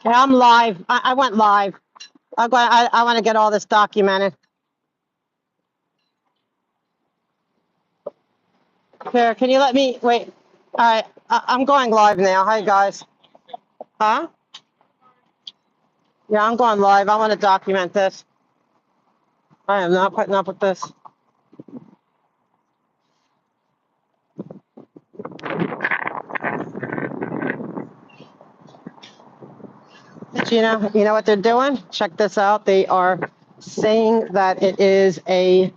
Yeah, I'm live. I went live. I want to get all this documented. Here, can you let me wait? All right, I'm going live now. Hi guys. Huh? Yeah, I'm going live. I want to document this. I am not putting up with this. Gina, you know what they're doing? Check this out. They are saying that it is a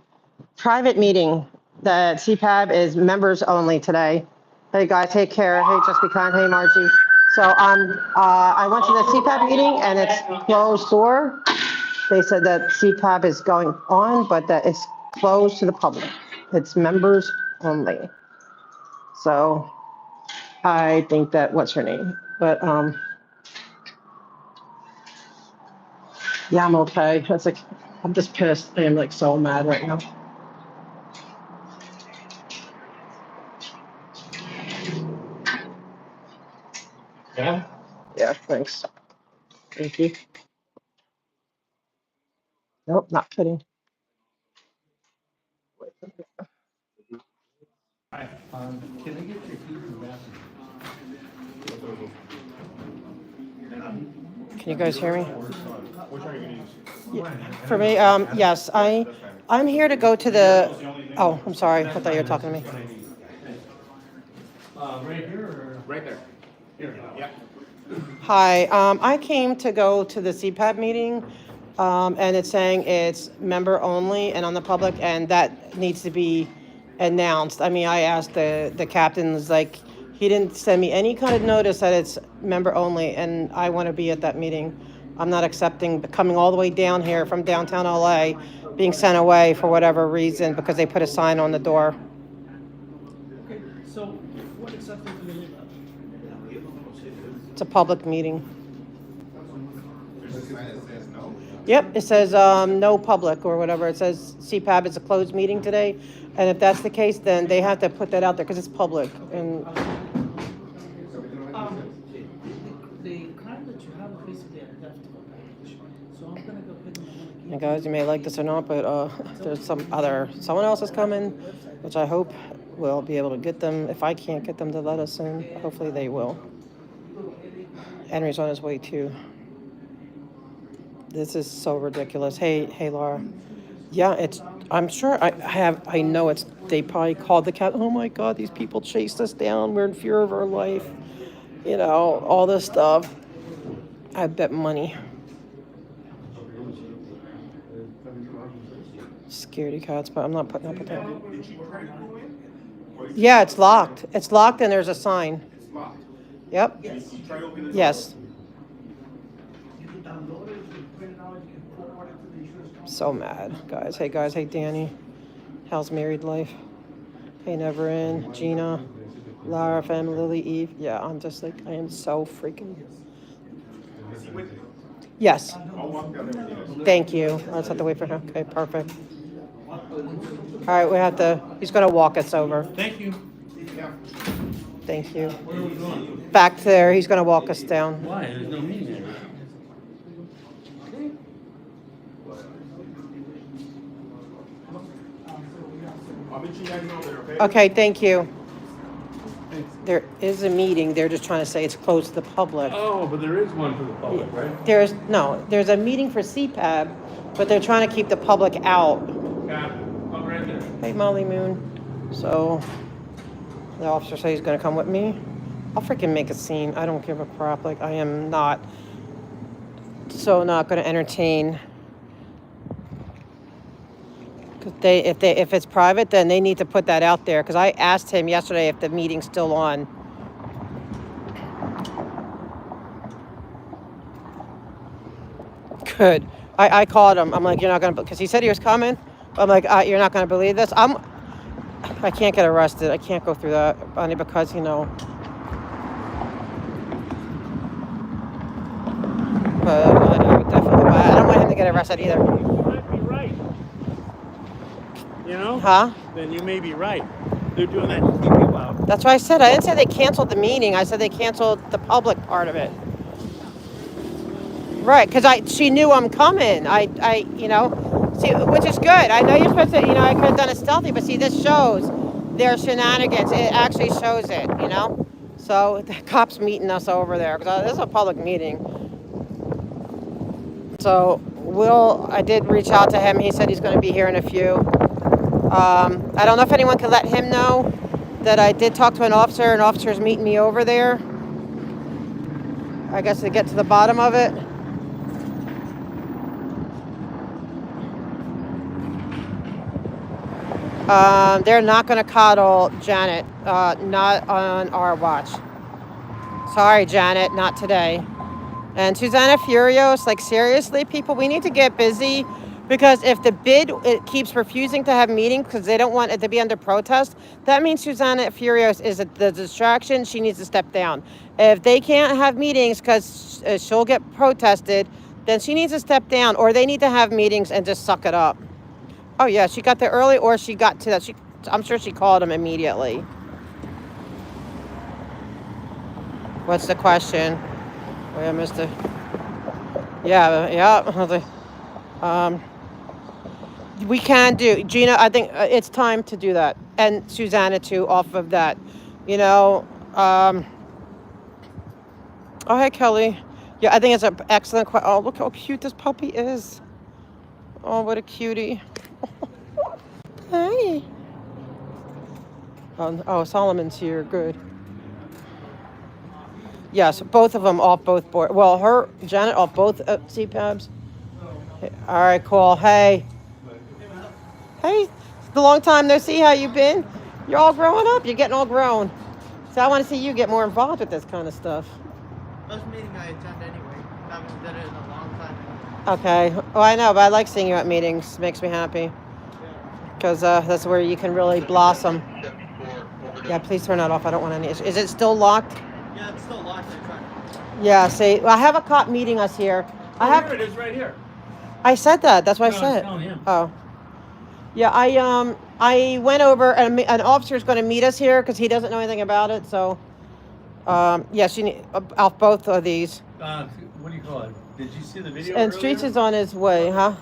private meeting. That CPAB is members only today. Hey guys, take care. Hey, just be kind. Hey, Margie. So I went to the CPAB meeting and it's closed door. They said that CPAB is going on, but that it's closed to the public. It's members only. So I think that what's her name? But yeah, I'm okay. It's like I'm just pissed. I am like so mad right now. Yeah. Yeah. Thanks. Thank you. Nope, not kidding. Hi, can I get your keys in the bathroom? Can you guys hear me? Which are you gonna use? For me, yes, I'm here to go to the. Oh, I'm sorry. I thought you were talking to me. Right here or? Right there. Here, yeah. Hi, I came to go to the CPAP meeting, and it's saying it's member only and on the public, and that needs to be announced. I mean, I asked the captains, like, he didn't send me any kind of notice that it's member only, and I want to be at that meeting. I'm not accepting coming all the way down here from downtown LA, being sent away for whatever reason because they put a sign on the door. Okay, so what exactly do you need? It's a public meeting. There's a sign that says no? Yep, it says no public or whatever. It says CPAB is a closed meeting today. And if that's the case, then they have to put that out there because it's public. And The card that you have is basically a leftover package. So I'm gonna go ahead and I'm gonna give and guys, you may like this or not, but there's someone else is coming, which I hope will be able to get them. If I can't get them to let us in, hopefully they will. Henry's on his way too. This is so ridiculous. Hey, Laura. Yeah, I'm sure I know they probably called the cat. Oh my God, these people chased us down. We're in fear of our life. You know, all this stuff. I bet money. Scaredy cats, but I'm not putting up with that. Yeah, it's locked. It's locked and there's a sign. It's locked. Yep. Try to open it. Yes. you can download it, you can print it out, you can forward it to the insurance company. So mad, guys. Hey, guys. Hey, Danny. How's married life? Hey, Neverin, Gina, Lara, Fem, Lily, Eve. Yeah, I'm just like, I am so freaking. Is he with you? Yes. I'll walk down there with you. Thank you. I just have to wait for him. Okay, perfect. All right, we have to, he's going to walk us over. Thank you. Yeah. Thank you. Where are we going? Back there, he's going to walk us down. Why? There's no meeting there. I'll meet you guys over there, okay? Okay, thank you. There is a meeting. They're just trying to say it's closed to the public. Oh, but there is one for the public, right? There's a meeting for CPAB, but they're trying to keep the public out. Got it. I'm right there. Hey, Molly Moon. So the officer said he's going to come with me. I'll freaking make a scene. I don't give a crap. Like, I am not going to entertain. Cause if it's private, then they need to put that out there. Because I asked him yesterday if the meeting's still on. Good. I called him. I'm like, you're not going to, because he said he was coming. I'm like, you're not going to believe this. I can't get arrested. I can't go through that only because, you know. But I would definitely, I don't want him to get arrested either. You might be right. You know? Huh? Then you may be right. They're doing that to keep you out. That's what I said. I didn't say they canceled the meeting. I said they canceled the public part of it. Right, because she knew I'm coming. You know, see, which is good. I know you're supposed to, you know, I could have done it stealthy, but see, this shows their shenanigans. It actually shows it, you know. So the cops meeting us over there because this is a public meeting. So I did reach out to him. He said he's going to be here in a few. I don't know if anyone could let him know that I did talk to an officer. An officer's meeting me over there. I guess to get to the bottom of it. They're not going to coddle Janet. Not on our watch. Sorry, Janet, not today. And Susanna Furios, like seriously, people, we need to get busy because if the bid it keeps refusing to have meetings because they don't want it to be under protest, that means Susanna Furios is the distraction. She needs to step down. If they can't have meetings because she'll get protested, then she needs to step down, or they need to have meetings and just suck it up. Oh yeah, she got there early, or she got to that. I'm sure she called him immediately. What's the question? Wait, I missed it. Yeah. We can do, Gina. I think it's time to do that, and Susanna too. Off of that, you know. Oh, hey, Kelly. Yeah, I think it's an excellent question. Oh, look how cute this puppy is. Oh, what a cutie. Hi. Oh, Solomon's here. Good. Yes, both of them off both board. Well, Janet off both CPABs. All right, cool. Hey, it's a long time no see. How you been? You're all growing up. You're getting all grown. So I want to see you get more involved with this kind of stuff. First meeting I attend anyway. Haven't done it in a long time. Okay. Oh, I know, but I like seeing you at meetings. Makes me happy. Because that's where you can really blossom. Yeah, please turn that off. I don't want any. Is it still locked? Yeah, it's still locked. I tried. Yeah, see, I have a cop meeting us here. Here it is, right here. I said that. That's what I No, said. it's not him. Oh. Yeah, I went over and an officer's going to meet us here because he doesn't know anything about it. So, yeah, off both of these. What do you call it? Did you see the video? And Streets is on his way, huh?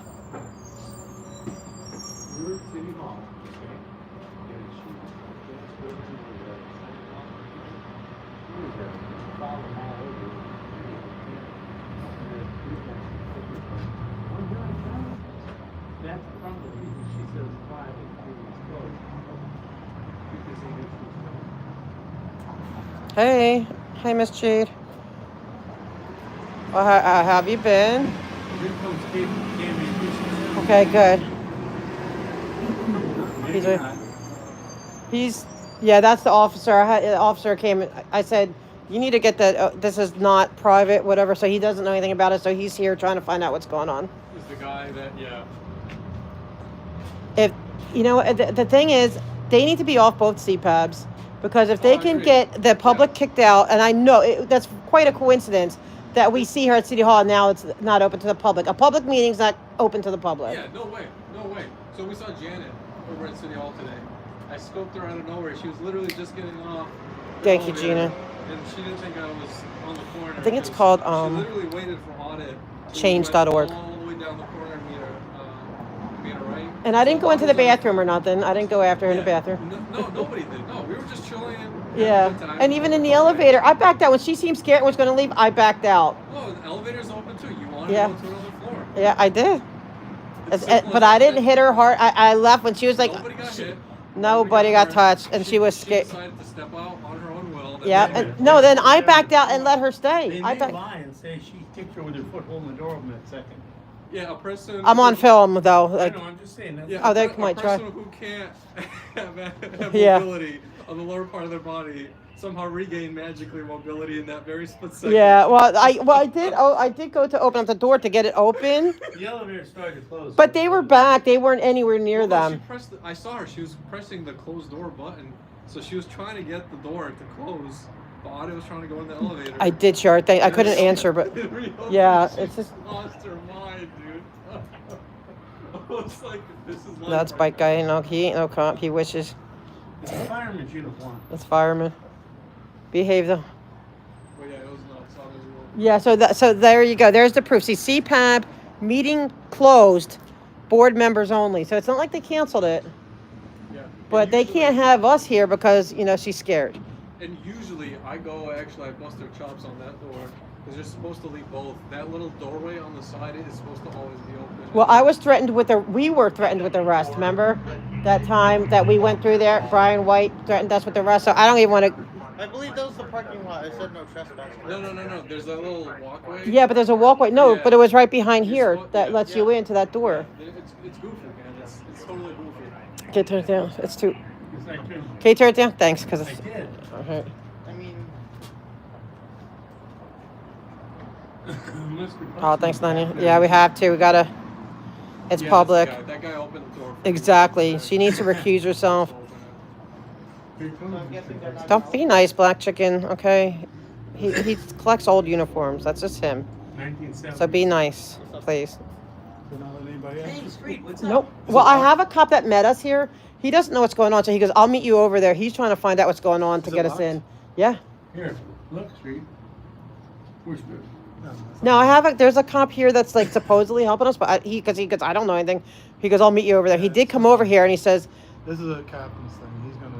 That's from the reason she says 5 is close. Hey, Miss Cheed. Well, how have you been? Here comes Cammy. Okay, good. Maybe Yeah, that's the officer. The officer came. I said, you need to get that. This is not private, whatever. So he doesn't know anything about it. So he's here trying to find out what's going on. Is the guy that, yeah. If you know, the thing is, they need to be off both CPABs because if they can get the public kicked out, and I know that's quite a coincidence that we see her at City Hall and now it's not open to the public. A public meeting's not open to the public. Yeah, no way. So we saw Janet over at City Hall today. I scoped her out of nowhere. She was literally just getting off. Thank you, elevator, Gina. And she didn't think I was on the corner. I think it's 'cause called, She literally waited for audit. change.org. All the way down the corner and meet her right. And I didn't go into the I was like, bathroom or nothing. I didn't go after her in the yeah, bathroom. No, nobody did. No, we were just chilling. having a Yeah, good time. and even in the elevator, I backed out. When she seemed scared and was going to leave, I backed out. Oh, the elevator's open too. You wanted Yeah. to go to another floor. Yeah, I did. It's simple But as I that. didn't hit her hard. I left when she was like, Nobody got hit. nobody got hurt. touched, and she was scared. She decided to step out on her own will. Yeah, and no, then I backed out and let her stay. They I may backed. lie and say she kicked her with her foot holding the door open at second. Yeah, a person. I'm on film though. I Like, know, I'm just saying. That's Yeah, Oh, they a might try. person who can't have Yeah. mobility on the lower part of their body somehow regain magically mobility in that very split second. yeah, I did. Oh, I did go to open up the door to get it open, The elevator started to close. but they were back. They weren't anywhere near Well, no, them. She pressed I saw her. She was pressing the closed door button, so she was trying to get the door to close. But Audie was trying to go in the elevator. I did share it. I couldn't answer, but It reopened, yeah, she it's just lost her mind, dude. I was like, this is life that's right bike now. guy. No, he ain't no cop. He wishes. It's a fireman's uniform. It's fireman. Behave though. But yeah, it was nuts. saw it as well. Yeah, so there you go. There's the proof. See, CPAB meeting closed, board members only. So it's not like they canceled it, Yeah. but they can't have us here because, you know, she's scared. And usually I bust their chops on that door because you're supposed to leave both. That little doorway on the side is supposed to always be open. Well, we were threatened with arrest, remember? That time that we went through there, Brian White threatened us with arrest. So I don't even want to. I believe that was the parking lot. I said no trespassing. No. There's that little walkway. Yeah, but there's a walkway. No, Yeah. but it was right behind here You're that lets you into that door. It's goofy, man. It's totally goofy. Okay, turn it down. It's too. It's like, Can you turn it down? Thanks, because I it's. did. Okay. I mean, Oh, thanks, Nanya. Yeah, we have to. We gotta. It's Yeah, public. that guy opened the door. For Exactly. She needs to recuse herself. so I'm guessing they're not. Don't be nice, Black Chicken. Okay. He collects old uniforms. That's just him. 1970. So be nice, please. They're not letting anybody else. Hey, Street, what's up? Nope. Well, I have a cop that met us here. He doesn't know what's going on, so he goes, "I'll meet you over there." He's trying to find out what's going on to Is it get us locked? in. Yeah. Here, look, Street. Where's the? No, that's No, not- there's a cop here that's like supposedly helping us, but he goes, I don't know anything. He goes, "I'll meet you over there." He did come over here and he says, This is a captain's thing. He's gonna.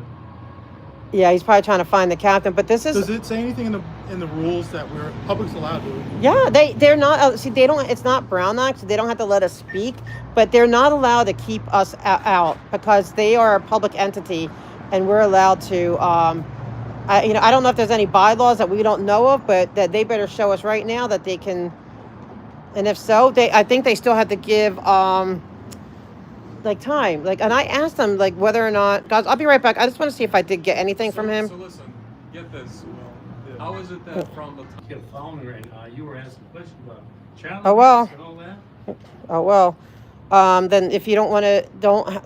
yeah, he's probably trying to find the captain, but this is, Does it say anything in the rules that public's allowed to? yeah, they're not, see, they don't, it's not Brown Act, so they don't have to let us speak, but they're not allowed to keep us out because they are a public entity and we're allowed to, I don't know if there's any bylaws that we don't know of, but that they better show us right now that they can, and if so, I think they still have to give, like time, and I asked them like whether or not, guys, I'll be right back. I just want to see if I did get anything from him. So listen, get this. Yeah. How is it that from the You're following right now. You were asking questions about challenges Oh, well. and all that. Oh well, then if you don't want to,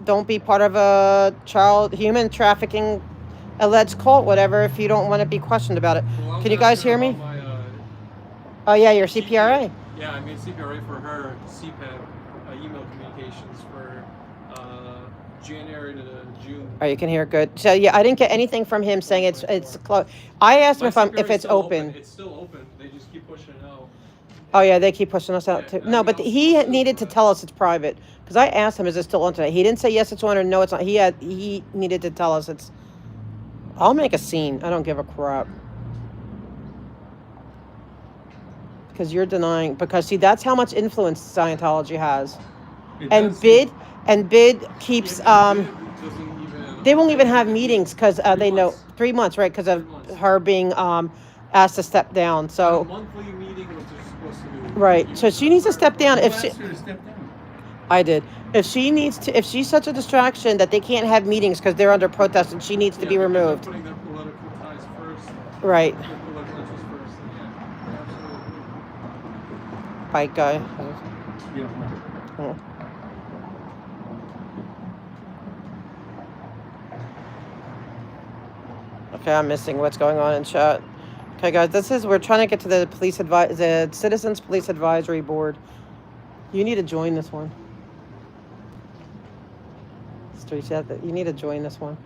don't be part of a child human trafficking alleged cult, whatever. If you don't want to be questioned about it, Well, I was can you guys asking hear me? about my, Oh yeah, your CPRA. Yeah, I mean CPRA for her CPAP email communications for January to June. Oh, you can hear good. So yeah, I didn't get anything from him saying it's closed. I asked him My if CPRA is it's still open. It's still open. They just keep pushing it out. Oh yeah, they keep pushing us out Yeah, too. No, but everything he else is needed to open. tell us it's private because I asked him, "Is it still on today?" He didn't say yes, it's on, or no, it's not. He needed to tell us it's. I'll make a scene. I don't give a crap. Because you're denying. Because see, that's how much influence Scientology has. It And does bid keeps Yeah, but Bid doesn't even. they won't even have meetings because they know months. 3 months, right? Because of 3 months. her being asked to step down. A So monthly meeting, which is supposed to be. right, so she needs to step down. Who If she, asked her to step down? I did. If she's such a distraction that they can't have meetings because they're under protest and she needs to Yeah, be because they're removed. Putting their political ties first. Right. Their political interests first. And yeah, absolutely. Bike guy. You don't know. Okay, I'm missing what's going on in chat. Okay, guys, we're trying to get to the Citizens Police Advisory Board. You need to join this one. Street, you need to join this one.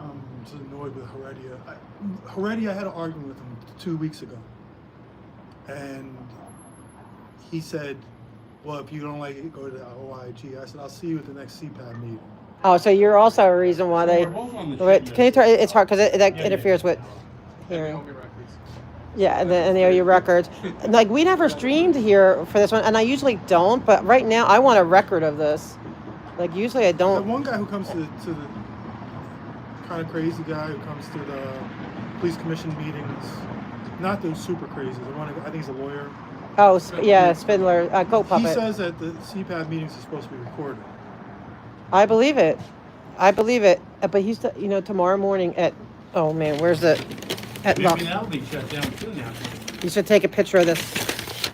I'm just annoyed with Heredia. Heredia, I had an argument with him 2 weeks ago. And he said, well, if you don't like it, go to the OIG. I said, I'll see you at the next CPAB meeting. Oh, so you're also a reason why they. We're both on the Wait, shit can you list. turn? It's hard because that Yeah, interferes with And they hearing. owe me records. Yeah, and the OU records. Like we never streamed here for this one, and I usually don't. But right now, I want a record of this. Like usually, I The don't. one guy who comes to the kind of crazy guy who comes to the police commission meetings, not the super crazy, the one, I think he's a lawyer. Oh, yeah, Spindler, Goat He Puppet. says that the CPAB meetings are supposed to be recorded. I believe it. I believe it. But he's, tomorrow morning at. Oh man, where's the? At Maybe Rock. that'll be shut down too now. You should take a picture of this.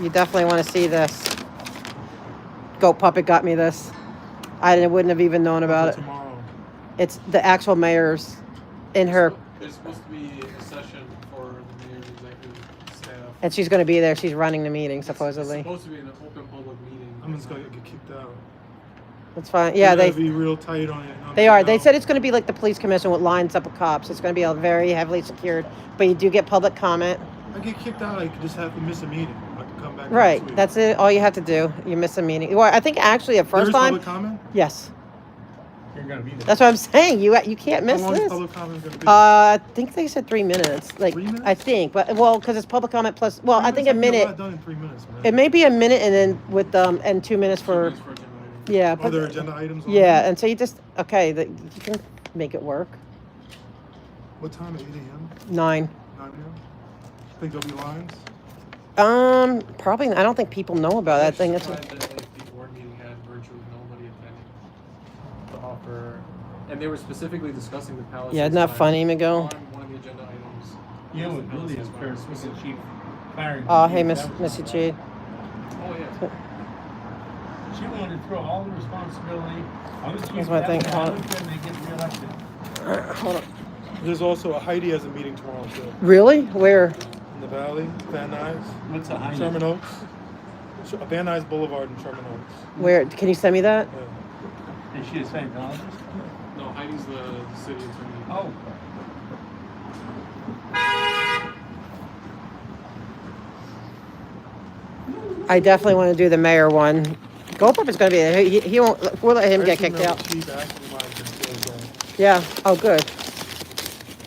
You definitely want to see this. Goat Puppet got me this. I wouldn't have even known about it. Tomorrow. It's the actual mayor's in her, There's supposed to be a session for the mayor's executive staff. and she's going to be there. She's running the meeting It's supposedly. supposed to be an open public meeting. I'm just going to get kicked out. That's fine. Yeah, They they gotta be real tight on it. they are. They said it's going to be like the police commission with lines up of cops. It's going to be very heavily secured, but you do get public comment. I get kicked out. I could just have to miss a meeting. I can come back. Right. Next week. That's it. All you have to do. You miss a meeting. Well, I think actually at first There's time. public comment. Yes. You're gonna be there. That's what I'm saying. You can't miss How long is this. public comment gonna be? I think they said 3 minutes. Like 3 minutes? I think, but well, because it's public comment plus. Well, I think a minute. Done in 3 minutes, man. It may be a minute and then with and 2 minutes for. Just for agenda items. Yeah. Are there agenda items? On Yeah, there? and so you just you can make it work. What time? 8 a.m. 9. 9 a.m. Think there'll be lines? Probably. I don't think people know about that thing. It's Surprised that if the board meeting had virtually nobody attending to offer, and they were specifically discussing the Palisades. yeah, not fire. funny, Miguel. One of the agenda items. You know was what the really is Palisades fair, fire. was the chief firing. Oh, hey, Missy G. Oh yeah. She wanted to throw all the responsibility on the chief. Here's my thing. Hold on. And they get reelected. Hold on. There's also a Heidi has a meeting tomorrow too. Really? Where? In the Valley, Van Nuys, What's a high? Sherman Oaks. Van Nuys Boulevard in Sherman Oaks. Where? Can you send me that? Yeah. Is she a Scientologist? No, Heidi's the city attorney. Oh. I definitely want to do the mayor one. Goldberg is going to be there. He won't. We'll let him get kicked out. Chief actually might have been Yeah. Oh, good.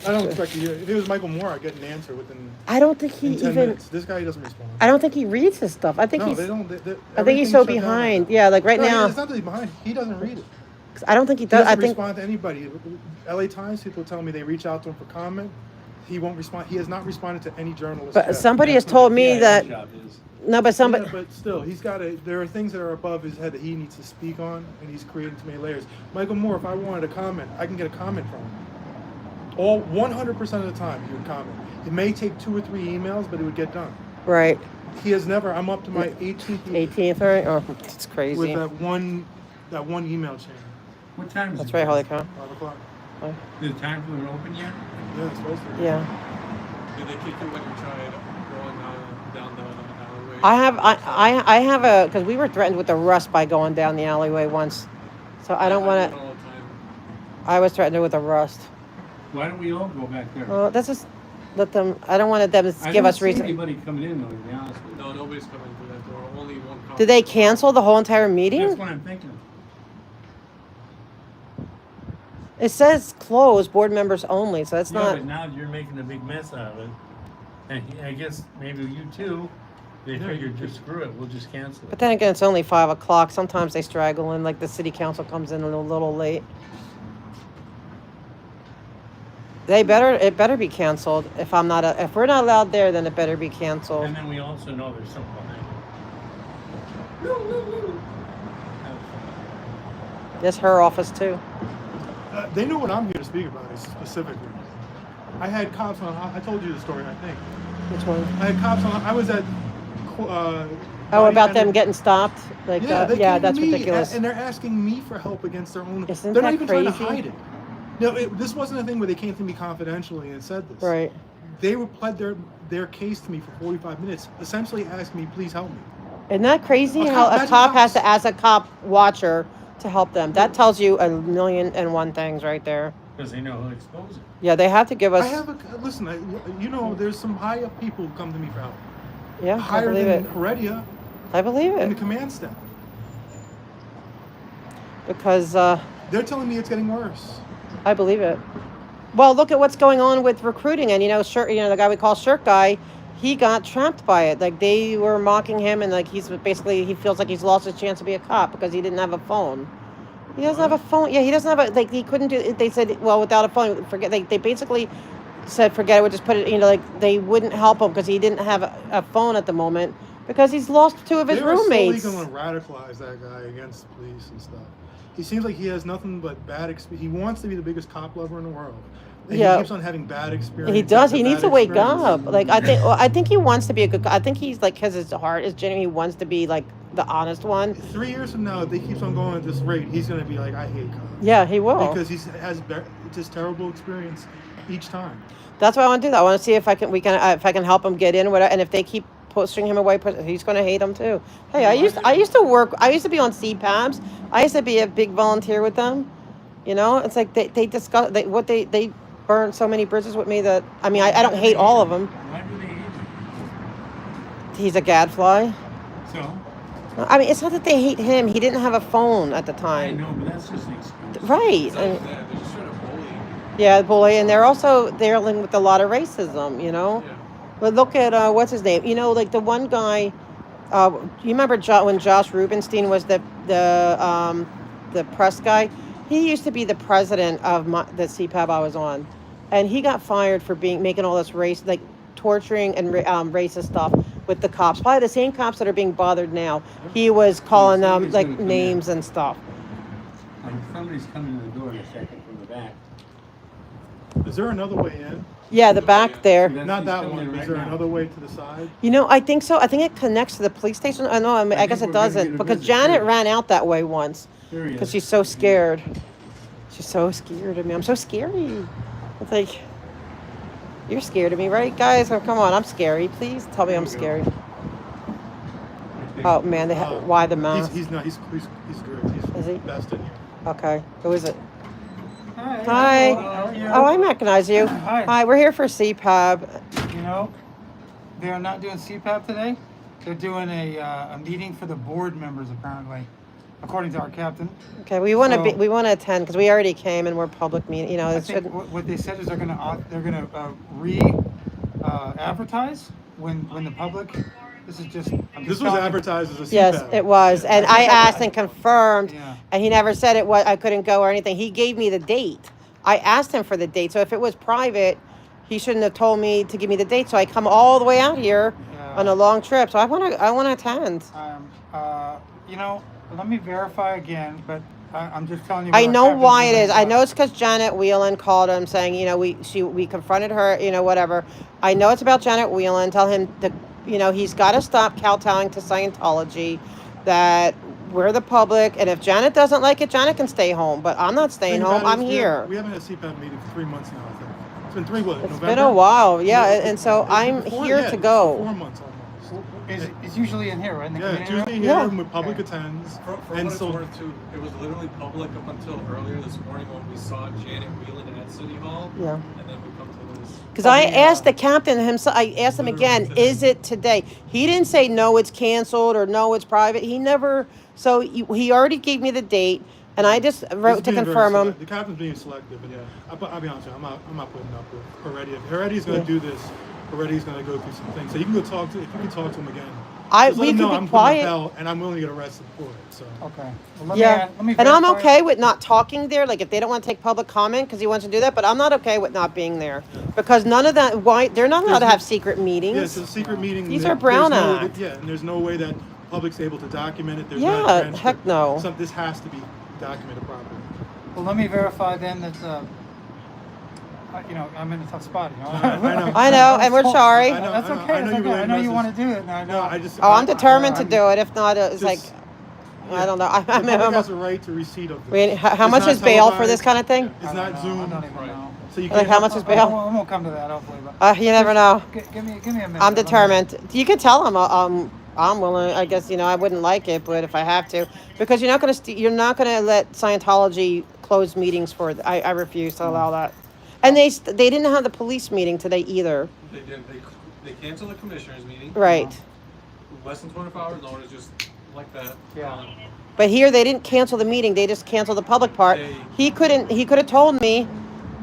I don't expect you. If it was Michael Moore, I'd get an answer within I don't think he in 10 even. minutes. This guy doesn't respond. I don't think he reads his stuff. I think No, he's. they don't. I think he's so behind. Yeah, like right now. It's not that he's behind. He doesn't read it. I don't think he He does. doesn't I think. respond to anybody. LA Times people tell me they reach out to him for comment. He won't respond. He has not responded to any journalist. But yet. somebody has That's not told the- me that. Job is. No, but somebody. Yeah, but still, he's got to. There are things that are above his head that he needs to speak on, and he's creating too many layers. Michael Moore, if I wanted a comment, I can get a comment from him. All 100% of the time, he would comment. It may take 2 or 3 emails, but it would get done. Right. He has never. I'm up to my 18th 18th, right? Oh, it's with crazy. that one email chain. What time is That's it? right, holy cow. 5 o'clock. Is the time for them open yet? Yeah, it's supposed to. Yeah. Did they kick you when you tried going down the alleyway? I have a because we were threatened with the rust by going down the alleyway once, so I don't do want it to. all the time. I was threatened with the rust. Why don't we all go back there? Well, that's just let them. I don't want them to I give don't us see reason. anybody coming in though, to be honest with you. No, nobody's coming through that door. Only one. Did they conference. cancel the whole entire That's meeting? what I'm thinking. It says closed, board members only, so that's Yeah, not. but now you're making a big mess out of it. And I guess maybe you too, they Yeah, figured just screw it, we'll just cancel But it. then again, it's only 5 o'clock. Sometimes they straggle in, like the city council comes in a little late. It better be canceled. If we're not allowed there, then it better be canceled. And then we also know there's something behind it. That's her office too. They know what I'm here to speak about specifically. I had cops on. I told you the story, I think. Which one? I had cops on. I was at. Oh, about them getting stopped? Like, Yeah, they yeah, came to that's me, ridiculous. and they're asking me for help against their own. Isn't they're that not even trying to crazy? hide it. No, this wasn't a thing where they came to me confidentially and said this. Right. They pled their case to me for 45 minutes, essentially asking me, please help me. Isn't that crazy A how cop- a imagine cop has cops- to ask a cop watcher to help them? That tells you a million and one things right there. Because they know who'll expose it. Yeah, they have to give us. I have listen. There's some high up people who come to me for help. Yeah, I Higher believe than it. Heredia I believe and the it command staff. because They're telling me it's getting worse. I believe it. Well, look at what's going on with recruiting, and the guy we call Shirt Guy, he got trapped by it. Like they were mocking him, and like he feels like he's lost his chance to be a cop because he didn't have a phone. He doesn't have a phone. Yeah, he doesn't have he couldn't do it. They said, well, without a phone, forget. They basically said, forget it. We'll just put it. They wouldn't help him because he didn't have a phone at the moment because he's lost 2 of his They roommates. are slowly going to radicalize that guy against the police and stuff. He seems like he has nothing but bad experience. He wants to be the biggest cop lover in the world. And Yeah. he keeps on having bad experience. He does. after He needs bad to wake experience. up. Like I think he wants to be a good. I think he's like because his heart is genuine. He wants to be like the honest one. 3 years from now, if he keeps on going at this rate, he's going to be like, I hate cops. Yeah, he will. Because he has just terrible experience each time. That's what I want to do. I want to see if I can help him get in. Whatever. And if they keep pushing him away. He's going to hate him too. Hey, I used to work. I used to be on CPABs. I used to be a big volunteer with them. You know, it's like they discuss they burned so many bridges with me that I mean I don't hate all of them. Why do they hate him? He's a gadfly. So, I mean, it's not that they hate him. He didn't have a phone at the I time. know, but that's just an excuse. Right. It's not even that. They're just trying to bully. Yeah, bully, and they're also dealing with a lot of racism. You know. Yeah. But look at what's his name? You know, like the one guy. You remember when Josh Rubenstein was the press guy? He used to be the president of the CPAB I was on, and he got fired for making all this torturing and racist stuff with the cops. Probably the same cops that are being bothered now. He was calling them like names and stuff. Like somebody's coming to the door in a second from the back. Is there another way in? Yeah, the back there. Not He's that coming one. in Is right there now. another way to the side? You know, I think so. I think it connects to the police station. I know. I think guess it we're gonna doesn't get a because visit, Janet too. ran out that way once. Here he Because is. she's so scared. She's so scared of me. I'm so scary. It's like, you're scared of me, right, guys? Oh, come on, I'm scary. Please tell me I'm scary. Oh man, why the mask? He's not. He's great. Is he? Best in here. Okay, who is it? Hi. Hi. How are you? Oh, I recognize you. Hi. Hi, we're here for CPAB. You know, they're not doing CPAP today. They're doing a meeting for the board members, apparently, according to our captain. Okay, we want to So- we want to attend because we already came and we're public meeting. You know, I it think should. what they said is they're gonna advertise when the public. This is just. I'm This just was telling you. advertised as a CPAP. Yes, it was, and I asked and confirmed, Yeah. and he never said it was. I couldn't go or anything. He gave me the date. I asked him for the date, so if it was private, he shouldn't have told me to give me the date. So I come all the way out here on a long trip. So I want to attend. You know, let me verify again, but I'm just telling you. I what our know captain's why it gonna is. I do. know it's because Janet Whelan called him saying, you know, we confronted her, you know, whatever. I know it's about Janet Whelan. Tell him he's got to stop kowtowing to Scientology. That we're the public, and if Janet doesn't like it, Janet can stay home. But I'm not staying Thing home. about it I'm is here. We haven't had a CPAP meeting for 3 months now. I think it's been 3 what? It's November? been a while, yeah, No, and so I'm here yeah, to it's go. 4 months almost. It's usually in here, right? In the Yeah, community room? Tuesday here Yeah. when public Okay. attends, For and what so it's worth, too, it was literally public up until earlier this morning when we saw Janet Whelan at City Hall. Yeah. And then we come to this. Because I asked the captain himself, I asked him again, is it today? He didn't say no, it's canceled or no, it's private. He never, so he already gave me the date, and I just wrote He's to being very confirm him. The captain's being selective, and I'll be honest with you, I'm not putting up with Heredia. If Heredia's going to do this, Heredia's going to go through some things. So you can go talk to, if you can talk to him again. Just let We him could know be I'm putting quiet. up hell, and I'm willing to get arrested for it. So. Okay. Well, Yeah, let me and I'm verify- okay with not talking there. Like if they don't want to take public comment because he wants to do that, but I'm not okay with not being there because none of that. Why they're not allowed to have secret meetings. Yeah, it's a secret meeting. These There- are Brown there's no- Act. Yeah, and there's no way that public's able to document it. There's Yeah, not a transcript. heck no. This has to be documented properly. Well, let me verify then that, I'm in a tough spot, you know. I know. I know, and we're sorry. I know, That's I know. okay. I know that's you okay. I know you relayed want to do it. And I know. No, I just. Oh, I'm determined to I'm- do it. If not, it's just- like I don't know. The public I'm has a right to receipt of I mean, this. how It's much not is bail for televised. this kind of thing? It's I not don't know. Zoom. I don't even know. So you Like can't. how much is bail? I won't come to that, hopefully. But You never know. give me a minute. I'm Let me- determined. You can tell him I'm willing. I guess I wouldn't like it, but if I have to, because you're not gonna let Scientology close meetings for. I refuse to allow that. And they didn't have the police meeting today either. They did. They canceled the commissioners meeting. Right. Less than 24 hours notice, just like that. Yeah. But here they didn't cancel the meeting. They just canceled the public part. He could have told me,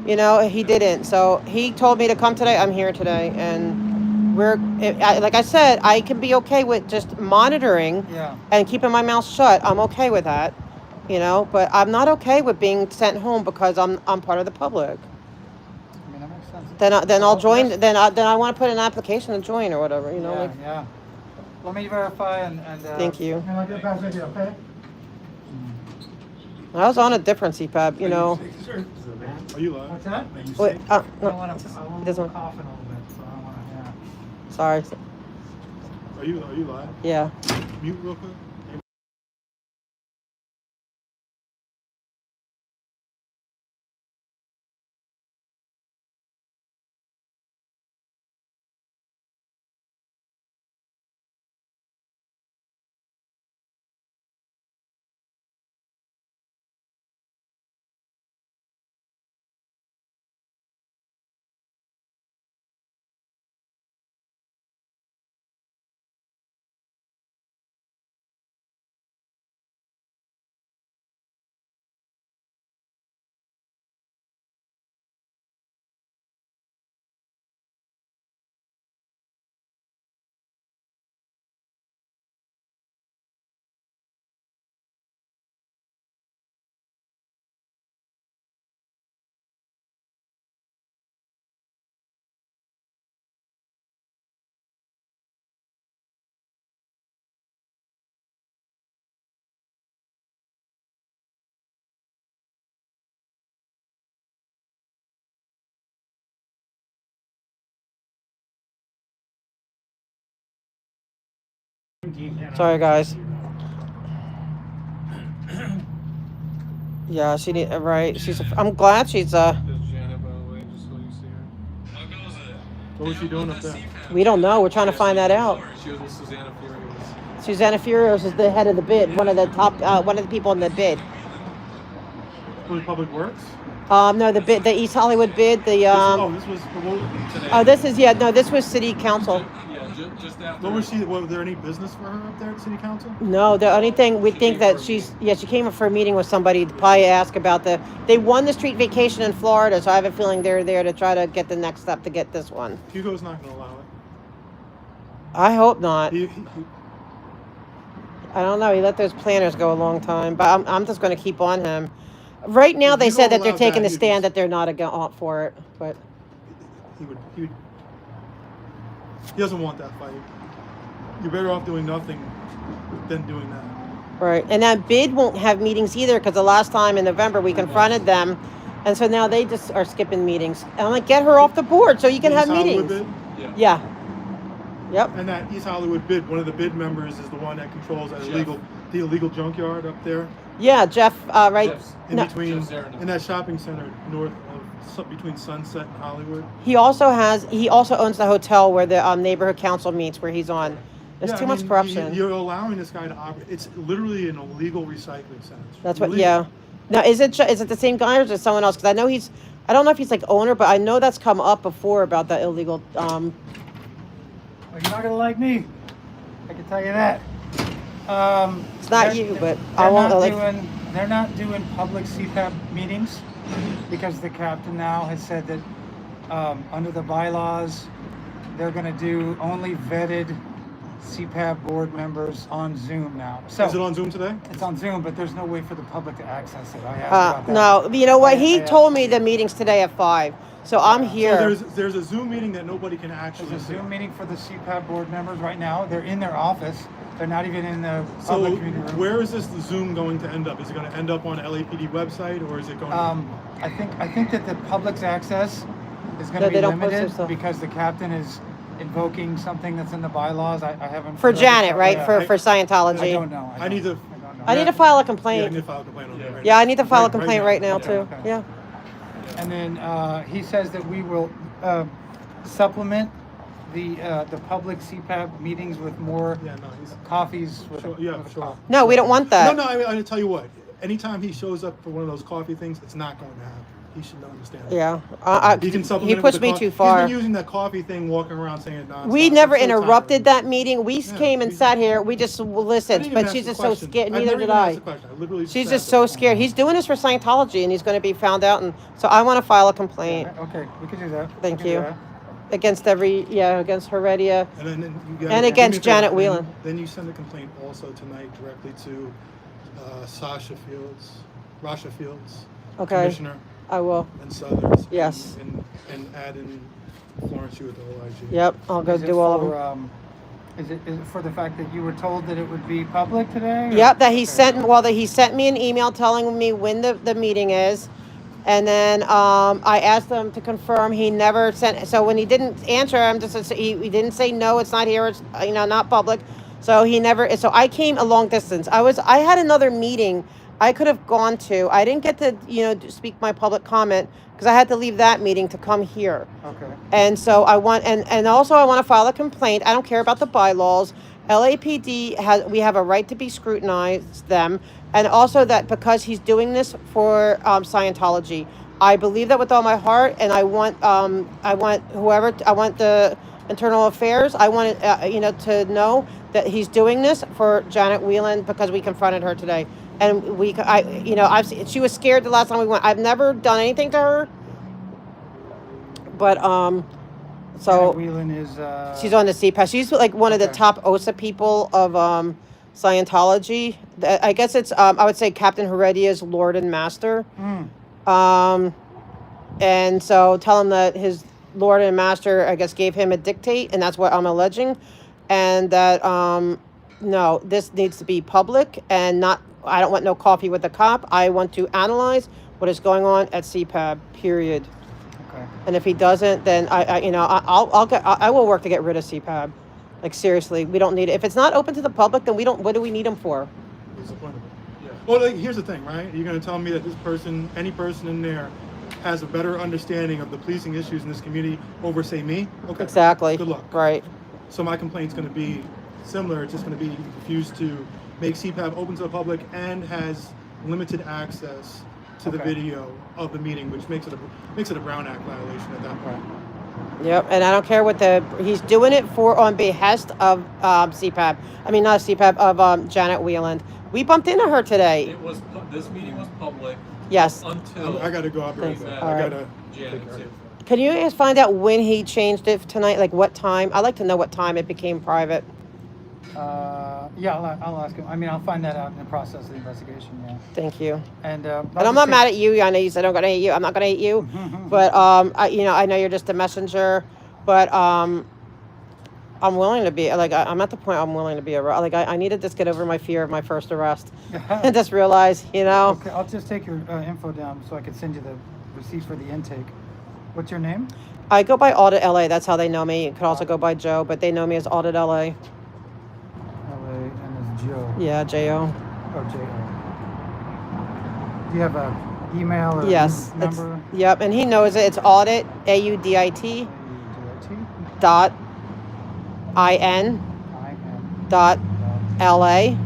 he didn't. So he told me to come today. I'm here today, and like I said, I can be okay with just monitoring Yeah. and keeping my mouth shut. I'm okay with that, but I'm not okay with being sent home because I'm part of the public. I mean, that makes sense. Then I'll Well, join. yes. Then I want to put an application to join or whatever. Yeah, yeah. Let me verify and. Thank you. And I'll get back with you, okay? I was on a different CPAP. Are you live? What's that? Wait, I no, want to doesn't- cough a little bit, so I don't want to. sorry. Are you live? Yeah. Mute real quick. Sorry, guys. Yeah, she need right. I'm glad she's There's Janet, by the way, just so you see her. What was she doing up there? We don't know. We're trying to find that out. She was with Susanna Furious. Susanna Furios is the head of the bid, one of the top, one of the people in the bid. Was it Public Works? No, the bid, the East Hollywood bid, the This was Today. oh, this was City Council. Yeah, just after. What was she? Was there any business for her up there at City Council? No, the only thing we think that she came up for a meeting with somebody to probably ask about they won the street vacation in Florida, so I have a feeling they're there to try to get the next step to get this one. Hugo's not going to allow it. I hope not. He, I don't know. He let those planners go a long time, but I'm just going to keep on him. Right now, If they you said don't that they're allow taking that, a you stand just- that they're not for it, but he doesn't want that fight. You're better off doing nothing than doing that. right. And that bid won't have meetings either because the last time in November we confronted them, and so now they just are skipping meetings. And I'm like, get her off the board so you can The have East Hollywood meetings. bid? Yeah. Yeah. Yep. And that East Hollywood bid, one of the bid members is the one that controls that the illegal junkyard up there Yeah, Jeff. Right. Jeff's- in No. between Jeff's there in the- in that shopping center north of between Sunset and Hollywood. He also owns the hotel where the neighborhood council meets, where he's on. There's Yeah, too I much mean, corruption. You're allowing this guy to operate. It's literally an illegal recycling center. It's That's what. illegal. Yeah. Now, is it the same guy or is it someone else? Because I know I don't know if he's like owner, but I know that's come up before about the illegal. Well, you're not gonna like me. I can tell you that. It's not they're- you, but they're I won't. not they're not doing public CPAP meetings because the captain now has said that under the bylaws, they're gonna do only vetted CPAP board members on Zoom now. So Is it on Zoom today? it's on Zoom, but there's no way for the public to access it. I asked about that. No, you know what? I He asked told me you. the meeting's today at 5, so I'm here. So there's a Zoom meeting that nobody can actually There's a see. Zoom meeting for the CPAP board members right now. They're in their office. They're not even in the So public community room. where is this Zoom going to end up? Is it going to end up on LAPD website or is it going? I think that the public's access is going No, to they be don't post their limited stuff. because the captain is invoking something that's in the bylaws. I haven't For read it. Janet, right? Yeah. For Scientology. I don't know. I need to- don't know. I need to file a yeah, I complaint. need to file a complaint on that right Yeah, now. I need to file a complaint right now Okay. too. okay. Yeah. And then he says that we will supplement the public CPAP meetings with more Yeah, no, he's. coffees. With Sure, yeah, with sure. coffee. No, we don't want that. No, I mean, I tell you what. Anytime he shows up for one of those coffee things, it's not going to happen. He should understand. that. Yeah. He can supplement. He it with pushed the me co- too He's far. been using that coffee thing, walking around saying it nonstop. We never I'm so interrupted tired. that meeting. We Yeah, came and we- sat here. We just I listened, didn't even but ask she's the just so question. scared. I've Neither never did even asked I. the question. I literally She's sat just there. so scared. He's doing this for Scientology, and he's going to be found out. And so I want to file a complaint Okay, we can do that. Thank We can do you. that. against against Heredia. And then you And do against me a favor, Janet Whelan. Then you send a complaint also tonight directly to Rasha Fields, Okay, Commissioner, I will. and Southers. Yes. And add in Florence, you with the OIG. Yep, I'll go Is it do all of for, them. Is it for the fact that you were told that it would be public today? or- Yep, that he Okay. sent me an email telling me when the meeting is. And then I asked him to confirm. He never sent. So when he didn't answer, he didn't say no. It's not here. It's not public. So he never. So I came a long distance. I had another meeting I could have gone to. I didn't get to speak my public comment because I had to leave that meeting to come here. Okay. And so I want, and also I want to file a complaint. I don't care about the bylaws. LAPD we have a right to be scrutinized them. And also that because he's doing this for Scientology, I believe that with all my heart. And I want the internal affairs. I want it, to know that he's doing this for Janet Whelan because we confronted her today. And she was scared the last time we went. I've never done anything to her. But Janet Whelan is. she's on the CPAC. She's like one of the Okay. top OSA people of Scientology. I guess it's I would say Captain Heredia's Lord and Master. And so tell him that his Lord and Master, I guess, gave him a dictate, and that's what I'm alleging. And that no, this needs to be public and not. I don't want no coffee with the cop. I want to analyze what is going on at CPAB. Period. Okay. And if he doesn't, then I will work to get rid of CPAB. Like seriously, we don't need it. If it's not open to the public, then what do we need them for? What's the point of it? Yeah. Well, like, here's the thing, right? You're gonna tell me that this person, any person in there, has a better understanding of the policing issues in this community over, say, me? Okay. Exactly. Good luck. Right. So my complaint's gonna be similar. It's just gonna be you refuse to make CPAP open to the public and has limited access to the Okay. video of the meeting, which makes it a Brown Act violation at that point. Yep. And I don't care what he's doing it on behest of CPAP. I mean, not CPAP, of Janet Wieland. We bumped into her today. This meeting was public Yes. until I gotta go up here. Thanks. I gotta. Janet. take care. Can you guys find out when he changed it tonight? Like what time? I'd like to know what time it became private. Yeah, I'll ask him. I mean, I'll find that out in the process of the investigation. Yeah. Thank you. And And I'm not mad at you. I know you said I'm gonna hate you. I'm not gonna hate you. But I know you're just a messenger. But I'm willing to be like I'm at the point I'm willing to be like I need to just get over my fear of my first arrest and just realize, Okay, I'll just take your info down so I can send you the receipt for the intake. What's your name? I go by Audit LA. That's how they know me. You could also go by Joe, but they know me as Audit LA. LA, and it's Joe. Yeah, J-O. Oh, J-O. Do you have a email or Yes. number? Yep, and he knows it. It's Audit, AUDIT, dot IN, dot LA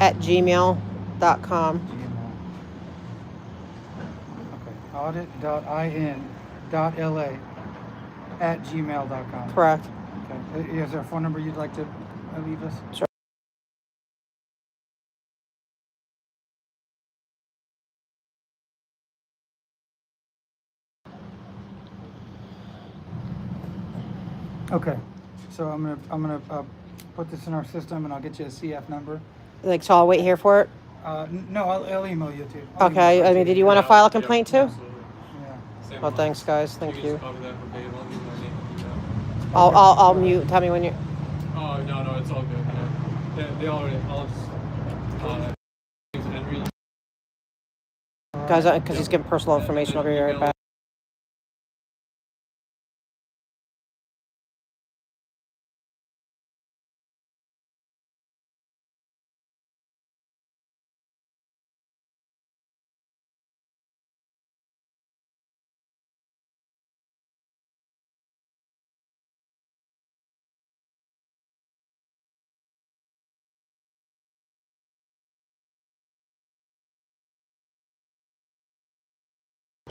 at gmail.com. Okay, audit.in.la at gmail.com. Correct. Okay. Is there a phone number you'd like to leave us? Sure. Okay, so I'm gonna put this in our system and I'll get you a CF number. Like, so I'll wait here for it? No, I'll email you too. I'll email Okay, you I mean, too. did you want to file a complaint too? Absolutely. Yeah. Same Well, one. thanks, guys. Thank can you. just copy that verbatim. I'll give my name and email. I'll mute. Tell me when you. Oh, no, it's all good. Yeah. They already, I'll just, name's Henry. Guys, because he's giving personal information. I'll be right back.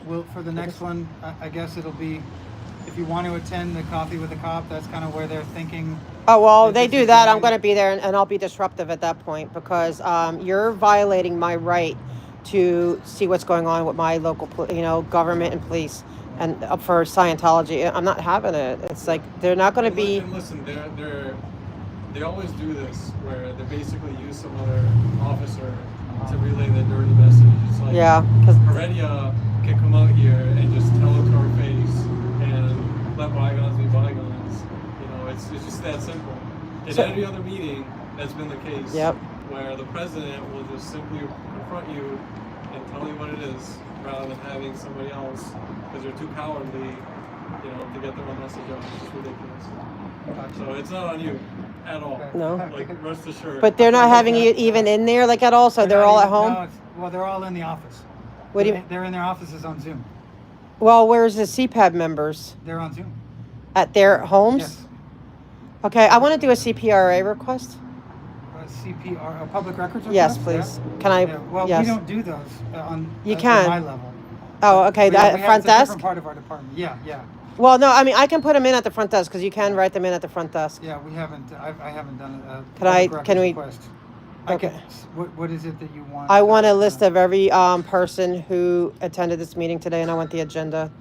Well, for the next one, I guess it'll be, if you want to attend the Coffee with a Cop, that's kind of where they're thinking. Oh, well, that they this do is that. I'm going- going to be there and I'll be disruptive at that point because you're violating my right to see what's going on with my local, government and police and for Scientology. I'm not having it. It's like they're not going to be. And listen, they always do this where they basically use some other officer to relay the dirty message. It's like, Yeah, because Heredia can come out here and just tell it to our face and let bygones be bygones. It's just that simple. In So- every other meeting, that's been the case. Yep. Where the president will just simply confront you and tell you what it is, rather than having somebody else, because they're too cowardly, to get their own message out. It's just ridiculous. So it's not on you at all. No. Like, rest assured. But they're not having you even in there like at all. So they're not all at even- home. no, well, they're all in the office. What do you? They're in their offices on Zoom. Well, where's the CPAB members They're on Zoom. at their homes? Yes. Okay, I want to do a CPRA request. CPR, public records request? Yes, please. Yeah. Can I? Yeah, well, yes. we don't do those on You at can. my level. Oh, okay. We That have front it's a different desk. part of our department. Yeah. Well, no, I mean I can put them in at the front desk because you can write them in at the front desk. Yeah, we haven't. I haven't done a Can I- public can records we- request. Okay. What is it that you want? I want a list of every person who attended this meeting today, and I want the agenda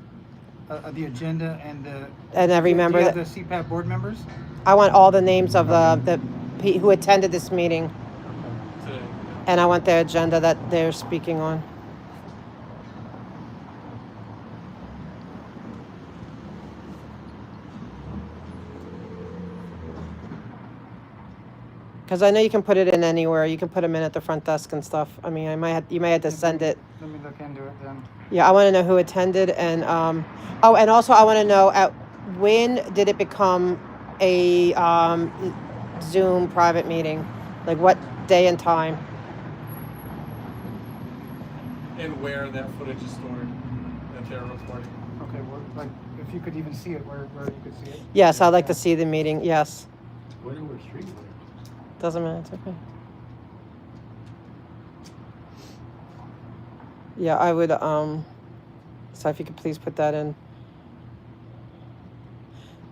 the agenda and the. and every do you member have that the CPAP board members. I want all the names of who attended this meeting, Today. and I want the agenda that they're speaking on. Because I know you can put it in anywhere. You can put them in at the front desk and stuff. I mean, you may have to send it. Let me look into it then. Yeah, I want to know who attended and and also I want to know when did it become a Zoom private meeting, like what day and time. And where that footage is stored that they're recording. Okay, well, like, if you could even see it, where you could see it. Yes, I'd like to see the meeting. Yes, Whatever street we're doesn't matter. It's okay. Yeah, I would. So if you could please put that in.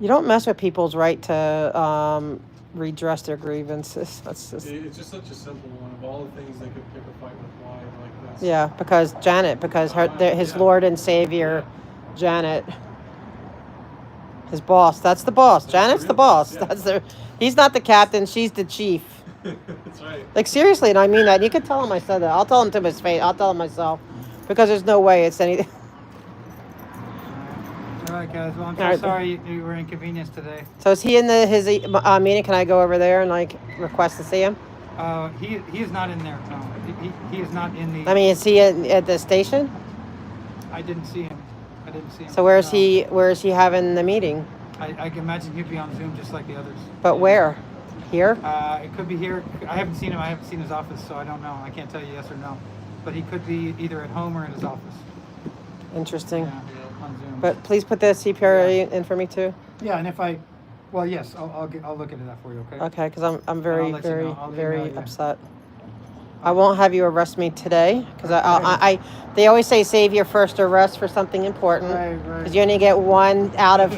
You don't mess with people's right to redress their grievances. That's just. It's just such a simple one. Of all the things they could pick a fight with, why like this? Yeah, because Janet, because his Yeah. Lord and Savior, Janet, his boss. That's the boss. That's Janet's the the real boss, boss. yeah. That's the. He's not the captain. She's the chief. That's right. Like seriously, and I mean that. You can tell him I said that. I'll tell him to his face. I'll tell him myself, because there's no way it's any. All right, guys. Well, I'm so All right. sorry you were inconvenienced today. So is he in his meeting? Can I go over there and like request to see him? He is not in there. No, he is not in the. I mean, is he at the station? I didn't see him. I didn't see him. So where is No. he? Where is he having the meeting? I can imagine he'd be on Zoom just like the others. But where? Here? It could be here. I haven't seen him. I haven't seen his office, so I don't know. I can't tell you yes or no. But he could be either at home or in his office. Interesting. Yeah, on Zoom. But please put the CPRA in for me too. yeah, and if well, yes, I'll look into that for you. Okay. Okay, because I'm very, I'll let you very, know. I'll very email you. upset. I won't have you arrest me today because I they always say save your first arrest for something important Right. because you only get one out of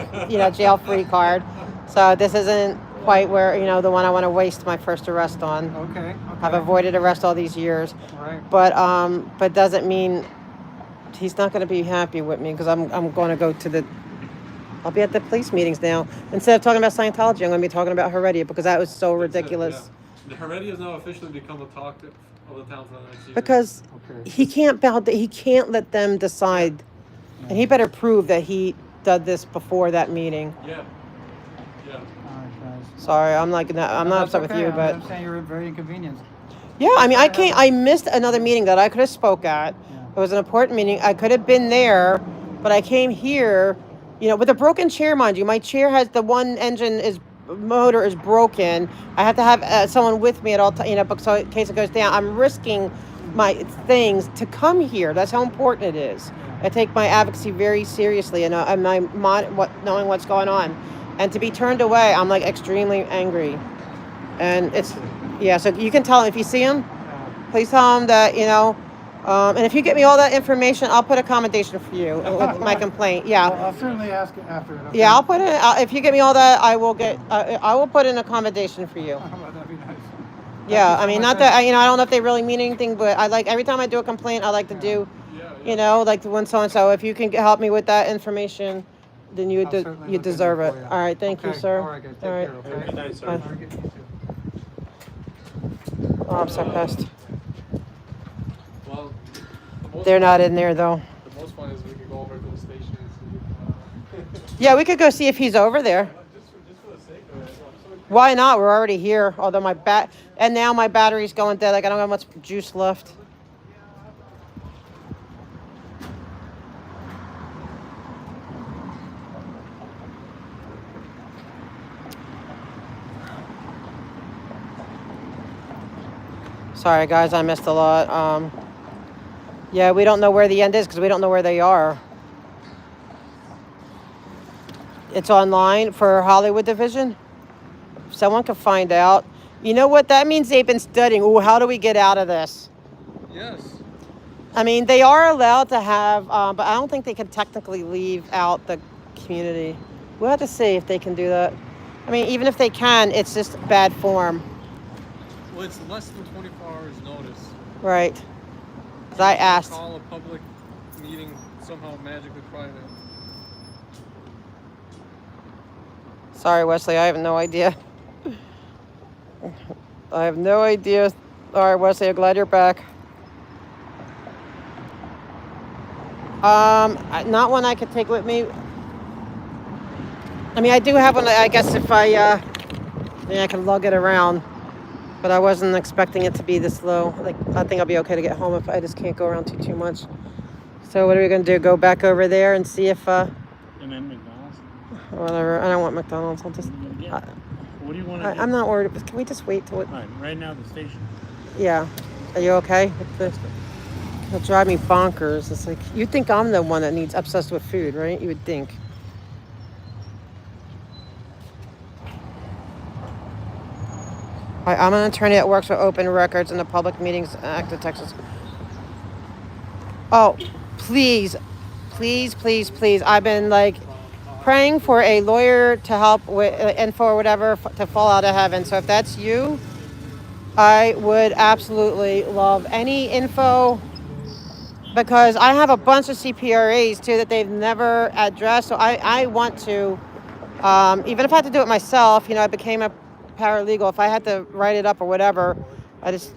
jail free card. So this isn't quite where the one I want to waste my first arrest on. Okay. I've avoided arrest all these years, All right. but doesn't mean he's not going to be happy with me because I'm going to go to the. I'll be at the police meetings now. Instead of talking about Scientology, I'm going to be talking about Heredia because that was so ridiculous. The Heredia has now officially become the talk of the town for the next year. Because Okay. he can't he can't let them decide, and he better prove that he did this before that meeting. Yeah. Yeah. All right, guys. Sorry, I'm not No, upset with that's you, okay. but I'm saying you're very inconvenienced. yeah, I mean, I missed another meeting that I could have spoke at. Yeah. It was an important meeting. I could have been there, but I came here, with a broken chair, mind you. My chair has the one motor is broken. I have to have someone with me at all times, so in case it goes down. I'm risking my things to come here. That's how important it is. I take my advocacy very seriously, and knowing what's going on, and to be turned away, I'm like extremely angry, and it's So you can tell him if you see him, please tell him that and if you get me all that information, I'll put a commendation for you with my complaint. Yeah. Well, I'll certainly ask it after it. Okay? Yeah, I'll put in. If you get me all that, I will get. I will put in a commendation for you. That'd be nice. Yeah, you so I mean, much, not that I don't know if they really mean anything, but I like every time I do a complaint, I like to do, Yeah. like when so and so. If you can help me with that information, then you I'll certainly you look into deserve it it. for you. All right, thank you, Okay, sir. All right, guys. Take All right. care. Have a Okay. good night, sir. Bye. Have a good- you too. Oh, I'm so pissed. Well, the most They're fun- not in there though. The most fun is we could go over to the station and see. Yeah, we could go see if he's over there. Just for the sake of it. I'm so Why not? We're already here. Although now my battery's going dead. Like I don't have much juice left. Sorry guys, I missed a lot. Yeah, we don't know where the end is because we don't know where they are. It's online for Hollywood Division. If someone can find out. You know what? That means they've been studying. Ooh, how do we get out of this? Yes. I mean, they are allowed to have, but I don't think they can technically leave out the community. We'll have to see if they can do that. I mean, even if they can, it's just bad form. Well, it's less than 24 hours notice. Right. 'Cause I asked. Call a public meeting somehow magically private. Sorry, Wesley, I have no idea. I have no idea. All right, Wesley, I'm glad you're back. Not one I could take with me. I mean, I do have one. I guess if I can lug it around, but I wasn't expecting it to be this low. Like, I think I'll be okay to get home if I just can't go around too much. So what are we gonna do? Go back over there and see if And then McDonald's. Whatever. I don't want McDonald's. I'll just. Yeah. What do you want to do? I'm not worried. Can we just wait till it? Fine. Right now, the station. Yeah. Are you okay? It'll drive me bonkers. It's like you think I'm the one that needs obsessed with food, right? You would think. I'm an attorney that works for Open Records and the Public Meetings Act of Texas. Oh, please, please, please, please. I've been like praying for a lawyer to help with and for whatever to fall out of heaven. So if that's you, I would absolutely love any info because I have a bunch of CPRAs too that they've never addressed. So I want to, even if I had to do it myself, I became a paralegal. If I had to write it up or whatever, I just,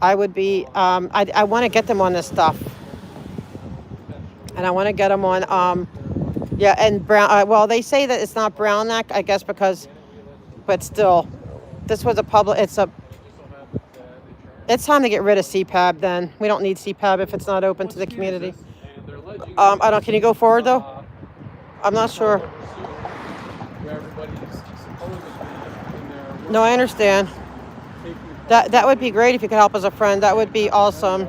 I would be, I want to get them on this stuff. And I want to get them on, yeah, and Brown, well, they say that it's not Brown Act, I guess, but still, this was it's time to get rid of CPAB then. We don't need CPAB if it's not open to the community. Can you go forward though? I'm not sure. Where everybody's supposedly in their No, I understand. That would be great if you could help as a friend. That would be awesome.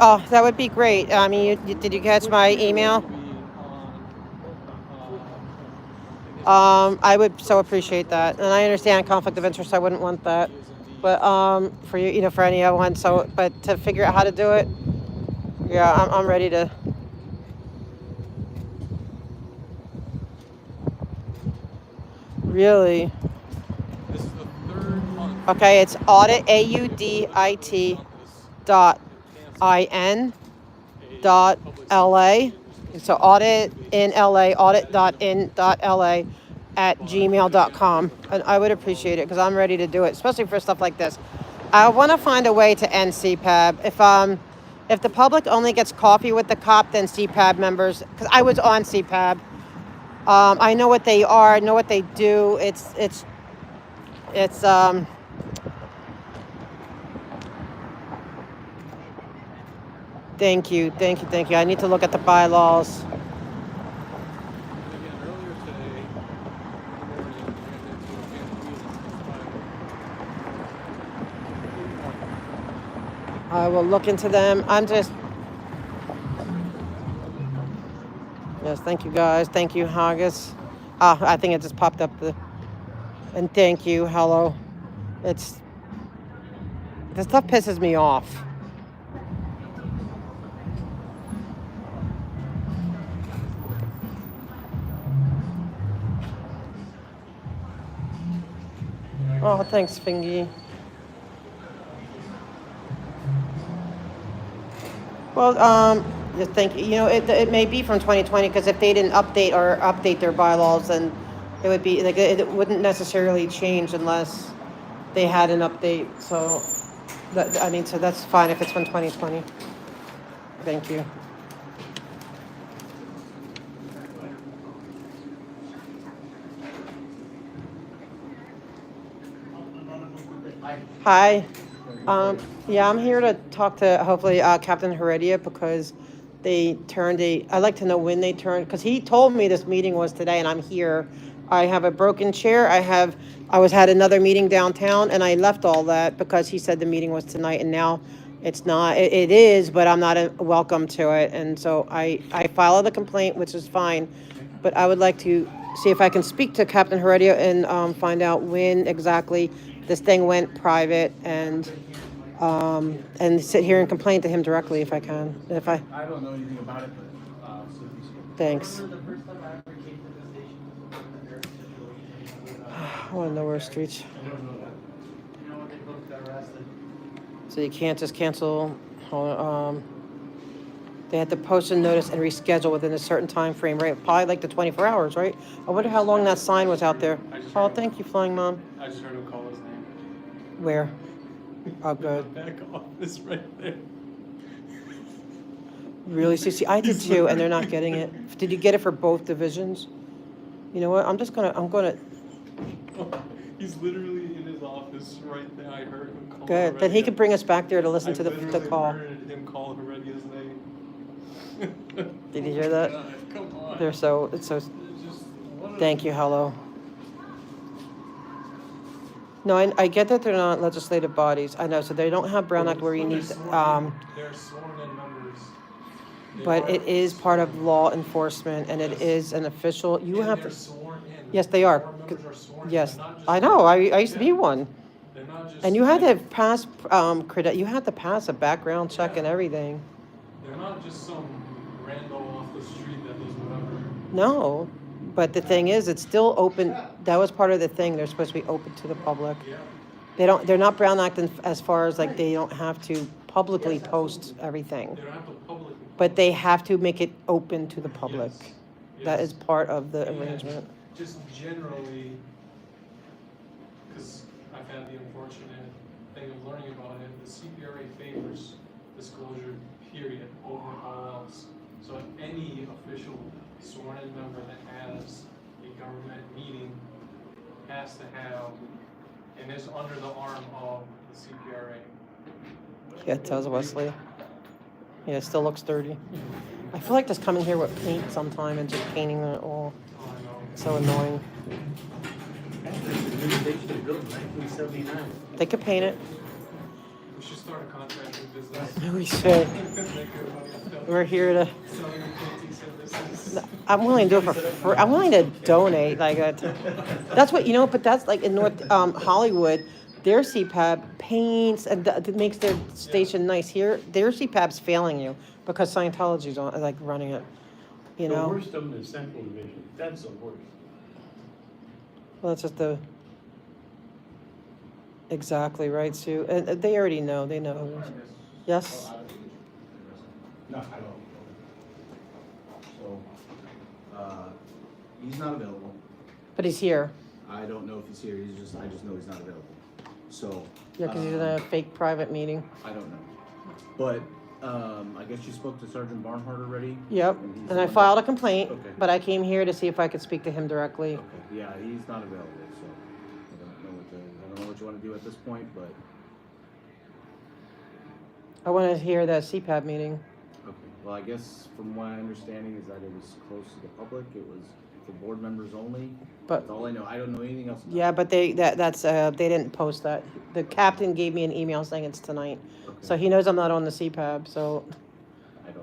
Oh, that would be great. I mean, did you catch my email? I would so appreciate that, and I understand conflict of interest. I wouldn't want that, but for you, for anyone. So, but to figure out how to do it, yeah, I'm ready to. Really. This is the third month. Okay, it's audit AUDIT dot IN dot LA. So audit in LA, audit.in.la at gmail.com. And I would appreciate it because I'm ready to do it, especially for stuff like this. I want to find a way to end CPAB. If the public only gets coffee with the cop, then CPAB members, because I was on CPAB. I know what they are, I know what they do. It's Thank you. I need to look at the bylaws. And again, earlier today, in the morning, we went into a family meeting. I will look into them. Yes, thank you guys. Thank you, Haggis. I think it just popped up and thank you. Hello. This stuff pisses me off. Oh, thanks, Fingy. Well, yeah, thank you. It may be from 2020 because if they didn't update their bylaws, then it would be like it wouldn't necessarily change unless they had an update. So, so that's fine if it's from 2020. Thank you. Hi. Yeah, I'm here to talk to hopefully Captain Heredia because I'd like to know when they turned, because he told me this meeting was today and I'm here. I have a broken chair. I had another meeting downtown and I left all that because he said the meeting was tonight and now it's not. It is, but I'm not welcome to it. And so I filed a complaint, which is fine, but I would like to see if I can speak to Captain Heredia and find out when exactly this thing went private and sit here and complain to him directly if I can. I don't know anything about it, but thanks. I want to know where streets. So you can't just cancel. They had to post a notice and reschedule within a certain time frame, right? Probably like the 24 hours, right? I wonder how long that sign was out there. Oh, thank you, Flying Mom. I just heard him call his name. Where? Oh, good. Back office right there. Really? See, I did too, and they're not getting it. Did you get it for both divisions? You know what? I'm gonna. He's literally in his office right there. I heard him call. Good. Then he could bring us back there to listen to the call. I heard him call Heredia's name. Did you hear that? God, come on. It's so. Just Thank you, hello. No, I get that they're not legislative bodies. I know, so they don't have Brown Act where you need, They're sworn in members. They but are- it is part of law enforcement and it is an official, you and have they're to, sworn in. yes, they are. Board members are sworn in. Yes, They're not just I know, like- I used to be Yeah. one. They're not just. And you had to like- pass, you had to pass a background check and everything. They're not just some rando off the street that does whatever. No, but the thing is, it's still open, that was part of the thing, they're supposed to be open to the public. Yeah. They're not Brown Act as far as like, they don't have to publicly post everything. They don't have to publicly. But they have to make it open to the public. Yes. That Yes. is part of the And arrangement. Just generally, because I've had the unfortunate thing of learning about it, the CPRA favors disclosure, period, over all else. So any official sworn in member that has a government meeting has to have, and is under the arm of the CPRA. Yeah, it tells Wesley. Yeah, it still looks dirty. I feel like just coming here with paint sometime and just painting it all. Oh, I know. It's so annoying. They should have built in 1979. They could paint it. We should start a contracting business. We should. Make everybody We're here to, selling painting services. I'm willing to do it for free. I'm willing to donate, like, that's what, but that's like in North, Hollywood, their CPAB paints and makes their station nice. Here, their CPAB's failing you because Scientology's on, like, running it, The worst of them is Central Division. That's the worst. Well, that's just exactly right, Sue. And they already know, they know. who it is. Yes? No, I don't. So, he's not available. But he's here. I don't know if he's here, I just know he's not available. So. Yeah, because he's in a fake private meeting. I don't know. But, I guess you spoke to Sergeant Barnhart already? Yep, And he's and the I one that- filed a complaint, Okay. but I came here to see if I could speak to him directly. Okay, yeah, he's not available, so I don't know what you wanna do at this point, but, I want to hear that CPAB meeting. okay. Well, I guess from my understanding is that it was closed to the public, it was for board members only. But- That's all I know, I don't know anything else about it. Yeah, but they didn't post that. The captain gave me an email saying it's tonight. Okay. So he knows I'm not on the CPAB, so, I don't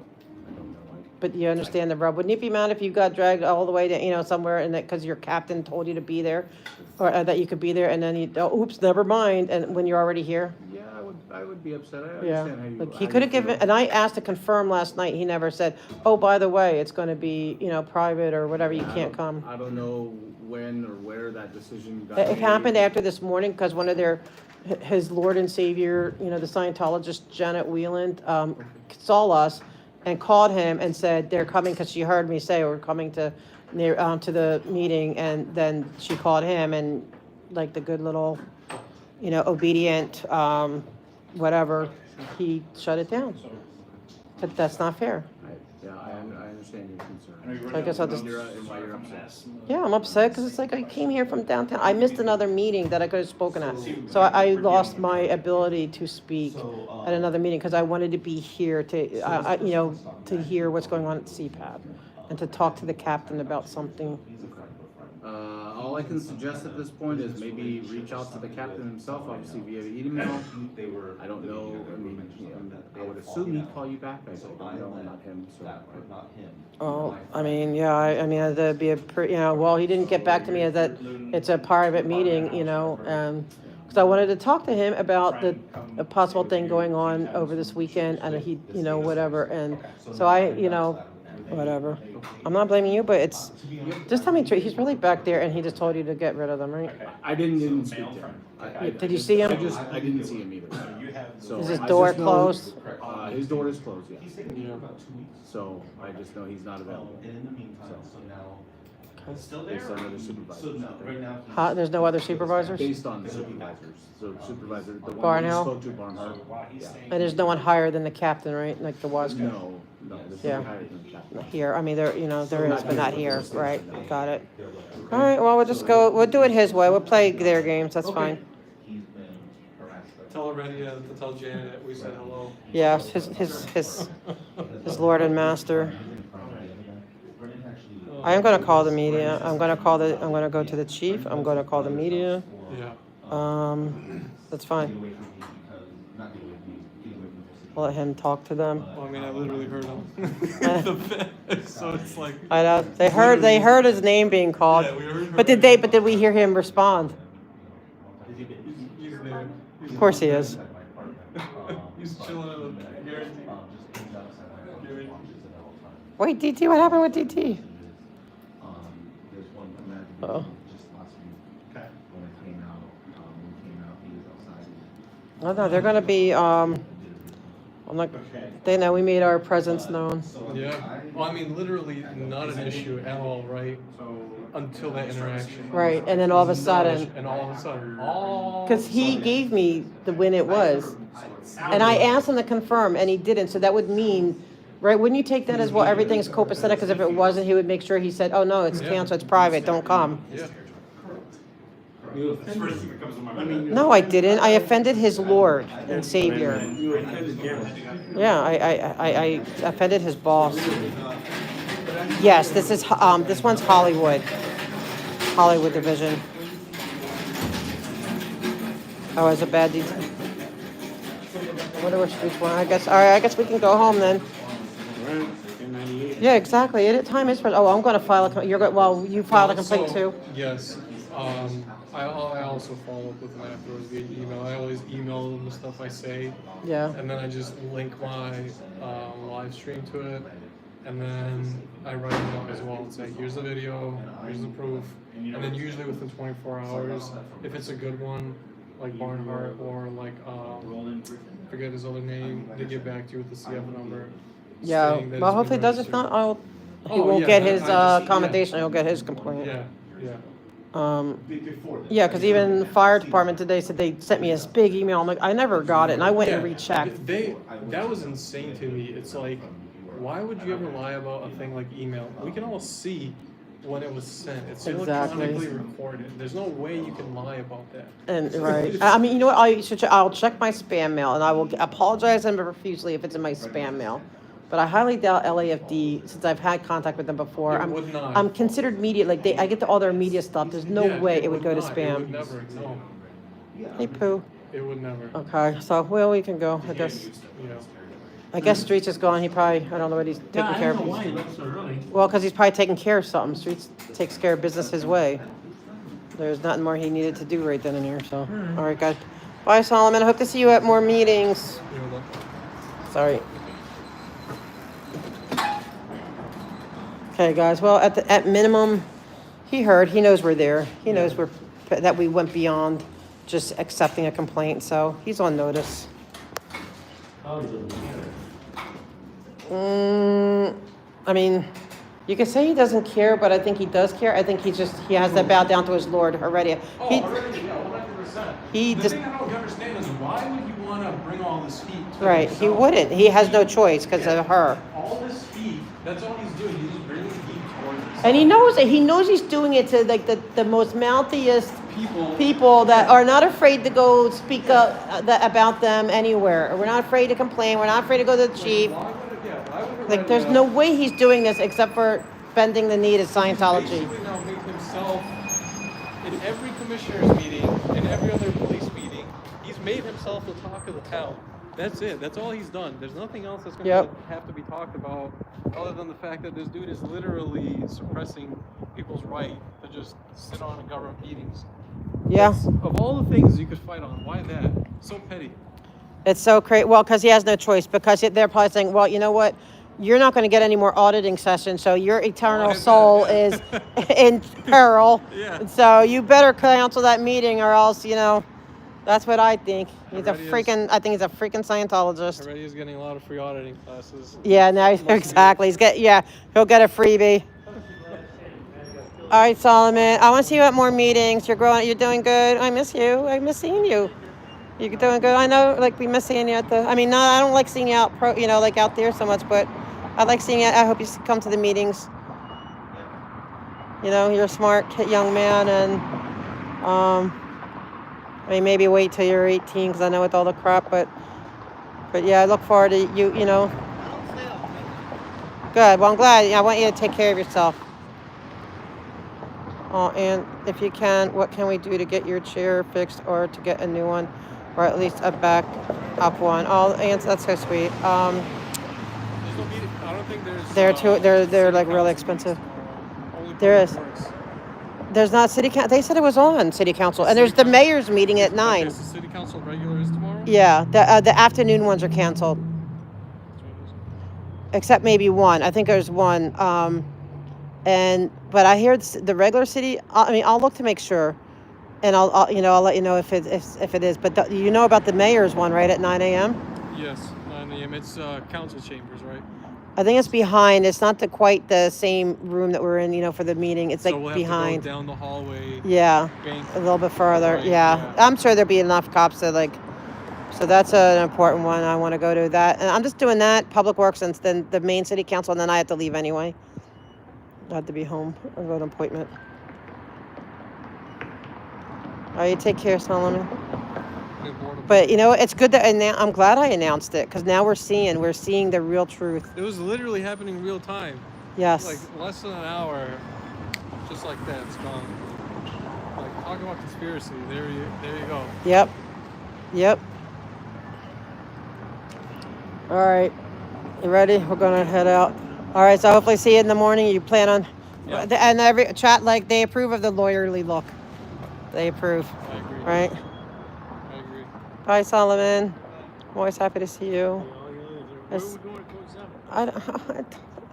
know, but you understand the rub. Wouldn't you be mad if you got dragged all the way to, somewhere and that, because your captain told you to be there? Or that you could be there and then oops, never mind, and when you're already here? Yeah, I would be upset, I Yeah, understand how you. like how he you could have given, feel. and I asked to confirm last night, he never said, oh, by the way, it's gonna be, private or whatever, you I can't don't- come. I don't know when or where that decision got It made. happened after this morning, because one of his Lord and Savior, the Scientologist, Janet Wieland, saw us and called him and said, they're coming, because she heard me say, we're coming to the meeting, and then she called him, and like the good little, obedient, whatever, he shut it down. But that's not fair. I understand your concern. I guess I'll just, And why you're upset. yeah, I'm upset, because it's like I came here from downtown. I missed another meeting that I could have spoken at. So I lost my ability to speak at another meeting, because I wanted to be here to, to hear what's going on at CPAB and to talk to the captain about something. All I can suggest at this point is maybe reach out to the captain himself, obviously via email. I don't know, I would assume he'd call you back, I don't know, not him, so. Oh, that'd be well, he didn't get back to me as that it's a private meeting, because I wanted to talk to him about a possible thing going on over this weekend, and he, whatever, and so whatever. I'm not blaming you, but it's, just tell me, he's really back there, and he just told you to get rid of them, right? I didn't speak to him. Did you see him? I didn't see him either. So Is his I door just know- closed? His door is closed, yes. So I just know he's not available. So based on other supervisors. There's no other supervisors? Based on the supervisors. So supervisor, the one you Barnhill? spoke to, Barnhart. Yeah. And there's no one higher than the captain, right? Like the was No, this is Yeah. higher than the captain. here. I mean, there is, but not here, right? Got it. All right, well, we'll do it his way. We'll play their games, that's fine. Tell Heredia to tell Janet that we said hello. Yes, his Lord and Master. I am gonna call the media. I'm gonna go to the chief. I'm gonna call the media. Yeah. That's fine. I'll let him talk to them. Well, I mean, I literally heard him. So it's like. I know, they heard his name being called. Yeah, we heard But did we hear him respond? He's there. Of course he is. He's chilling at a guarantee. Wait, DT, what happened with DT? Uh-oh. Oh, no, they're gonna be, I'm like, they know we made our presence known. Yeah. Well, I mean, literally not an issue at all, right? Until that interaction. Right, and then all of a sudden, And all of a sudden. because he gave me when it was, and I asked him to confirm, and he didn't, so that would mean, right, wouldn't you take that as, well, everything's copacetic, because if it wasn't, he would make sure he said, oh, no, it's canceled, it's private, don't come. Yeah. No, I didn't. I offended his Lord and Savior. Yeah, I offended his boss. Yes, this one's Hollywood division. Oh, it's a bad detail. I wonder which one. I guess. All right, I guess we can go home then. Yeah, exactly. Time is. Oh, I'm going to file a. You filed a complaint too. Yes. I also follow up with them afterwards via email. I always email them the stuff I say. Yeah. And then I just link my live stream to it. And then I write it out as well and say, here's the video, here's the proof. And then usually within 24 hours, if it's a good one, like Barnhart or like, forget his other name, they get back to you with the CF number. Yeah. saying that Well, it's hopefully it been does. If registered. not, he Oh, won't yeah, get I his just- commendation. He'll get his complaint. Yeah, yeah. Yeah, because even the fire department today said they sent me this big email. I'm like, I never got it, and I went and rechecked. That was insane to me. It's like, why would you ever lie about a thing like email? We can all see when it was sent. It's Exactly. electronically recorded. There's no way you can lie about that. And right, I mean, you know what? I'll check my spam mail, and I will apologize profusely if it's in my spam mail. But I highly doubt LAFD, since I've had contact with them before. It would not. I'm considered media. Like I get all their media stuff. There's no Yeah, way it would go to not. It spam. would never. No, Hey, Pooh. it would never. Okay, so we can go. I guess. You know. I guess Streets is gone. He probably. I don't know what he's taking Yeah, I care don't of. know why he left so early. Well, because he's probably taking care of something. Streets takes care of business his way. There's nothing more he needed to do right then and here. So, all right, guys. Bye, Solomon. I hope to see you at more meetings. You know, Sorry. Okay, guys. Well, at minimum, he heard. He knows we're there. He knows that we went beyond just accepting a complaint. So he's on notice. I mean, you can say he doesn't care, but I think he does care. I think he has that bow down to his Lord already. already, yeah, 100%. He The just thing I don't understand is why would you want to bring all this heat to right. He himself? wouldn't. He has no choice because of her. All this heat, that's all he's doing. He's just bringing heat towards himself. And he knows it. He knows he's doing it to like the most mouthiest People. people that are not afraid to go speak up about them anywhere. We're not afraid to complain. We're not afraid to go to the chief. Why would Like, there's no way he's doing this except for bending the knee to Scientology. Basically now made himself, in every commissioner's meeting, in every other police meeting, he's made himself the talk of the town. That's it. That's all he's done. There's nothing else that's going to have to be talked about other than the fact that this dude is literally suppressing people's right to just sit on in government meetings. Yeah. Of all the things you could fight on, why that? So petty. It's so crazy. Well, because he has no choice. Because they're probably saying, well, you know what? You're not going to get any more auditing sessions, so your eternal soul is in peril. Yeah. And so you better cancel that meeting, or else, that's what I think. I think he's a freaking Scientologist. Already is getting a lot of free auditing classes. Yeah, now exactly. He'll get a freebie. All right, Solomon. I want to see you at more meetings. You're doing good. I miss you. I miss seeing you. You're doing good. I know, we miss seeing you I don't like seeing you out out there so much, but I like seeing you. I hope you come to the meetings. You're a smart young man, and maybe wait till you're 18, because I know with all the crap, but yeah, I look forward to you. Good. Well, I'm glad. I want you to take care of yourself. And if you can, what can we do to get your chair fixed or to get a new one, or at least a back up one? Oh, and that's so sweet. There's no meeting. I don't think there's. They're like city really council expensive. meetings tomorrow. Only There public is. works. There's not city council. They said it was on city council, and there's City the coun- mayor's meeting at 9. Okay, so city council regular is tomorrow? Yeah, the afternoon ones are canceled, except maybe one. I think there's one. But I hear the regular city. I mean, I'll look to make sure, and I'll I'll let you know if it is. But you know about the mayor's one, right, at 9 a.m. Yes, 9 a.m. It's council chambers, right? I think it's behind. It's not quite the same room that we're in, for the meeting. It's So like we'll have behind. to go down the hallway. Yeah, Bank. a little bit further. Right, Yeah. yeah. I'm sure there'll be enough cops to So that's an important one. I want to go to that, and I'm just doing that. Public Works, and then the main city council, and then I have to leave anyway. I have to be home. I've got an appointment. All right, you take care, Solomon. Good board of- But it's good that I'm glad I announced it because now we're seeing the real truth. It was literally happening in real time. Yes. Like less than an hour, just like that, it's gone. Like talk about conspiracy. There you go. Yep. All right. You ready? We're gonna head out. All right. So hopefully see you in the morning. You plan on, Yeah. and every chat they approve of the lawyerly look. They approve, I agree. right? I agree. Bye, Solomon. I'm always happy to see you. Where are we going to close up? I don't,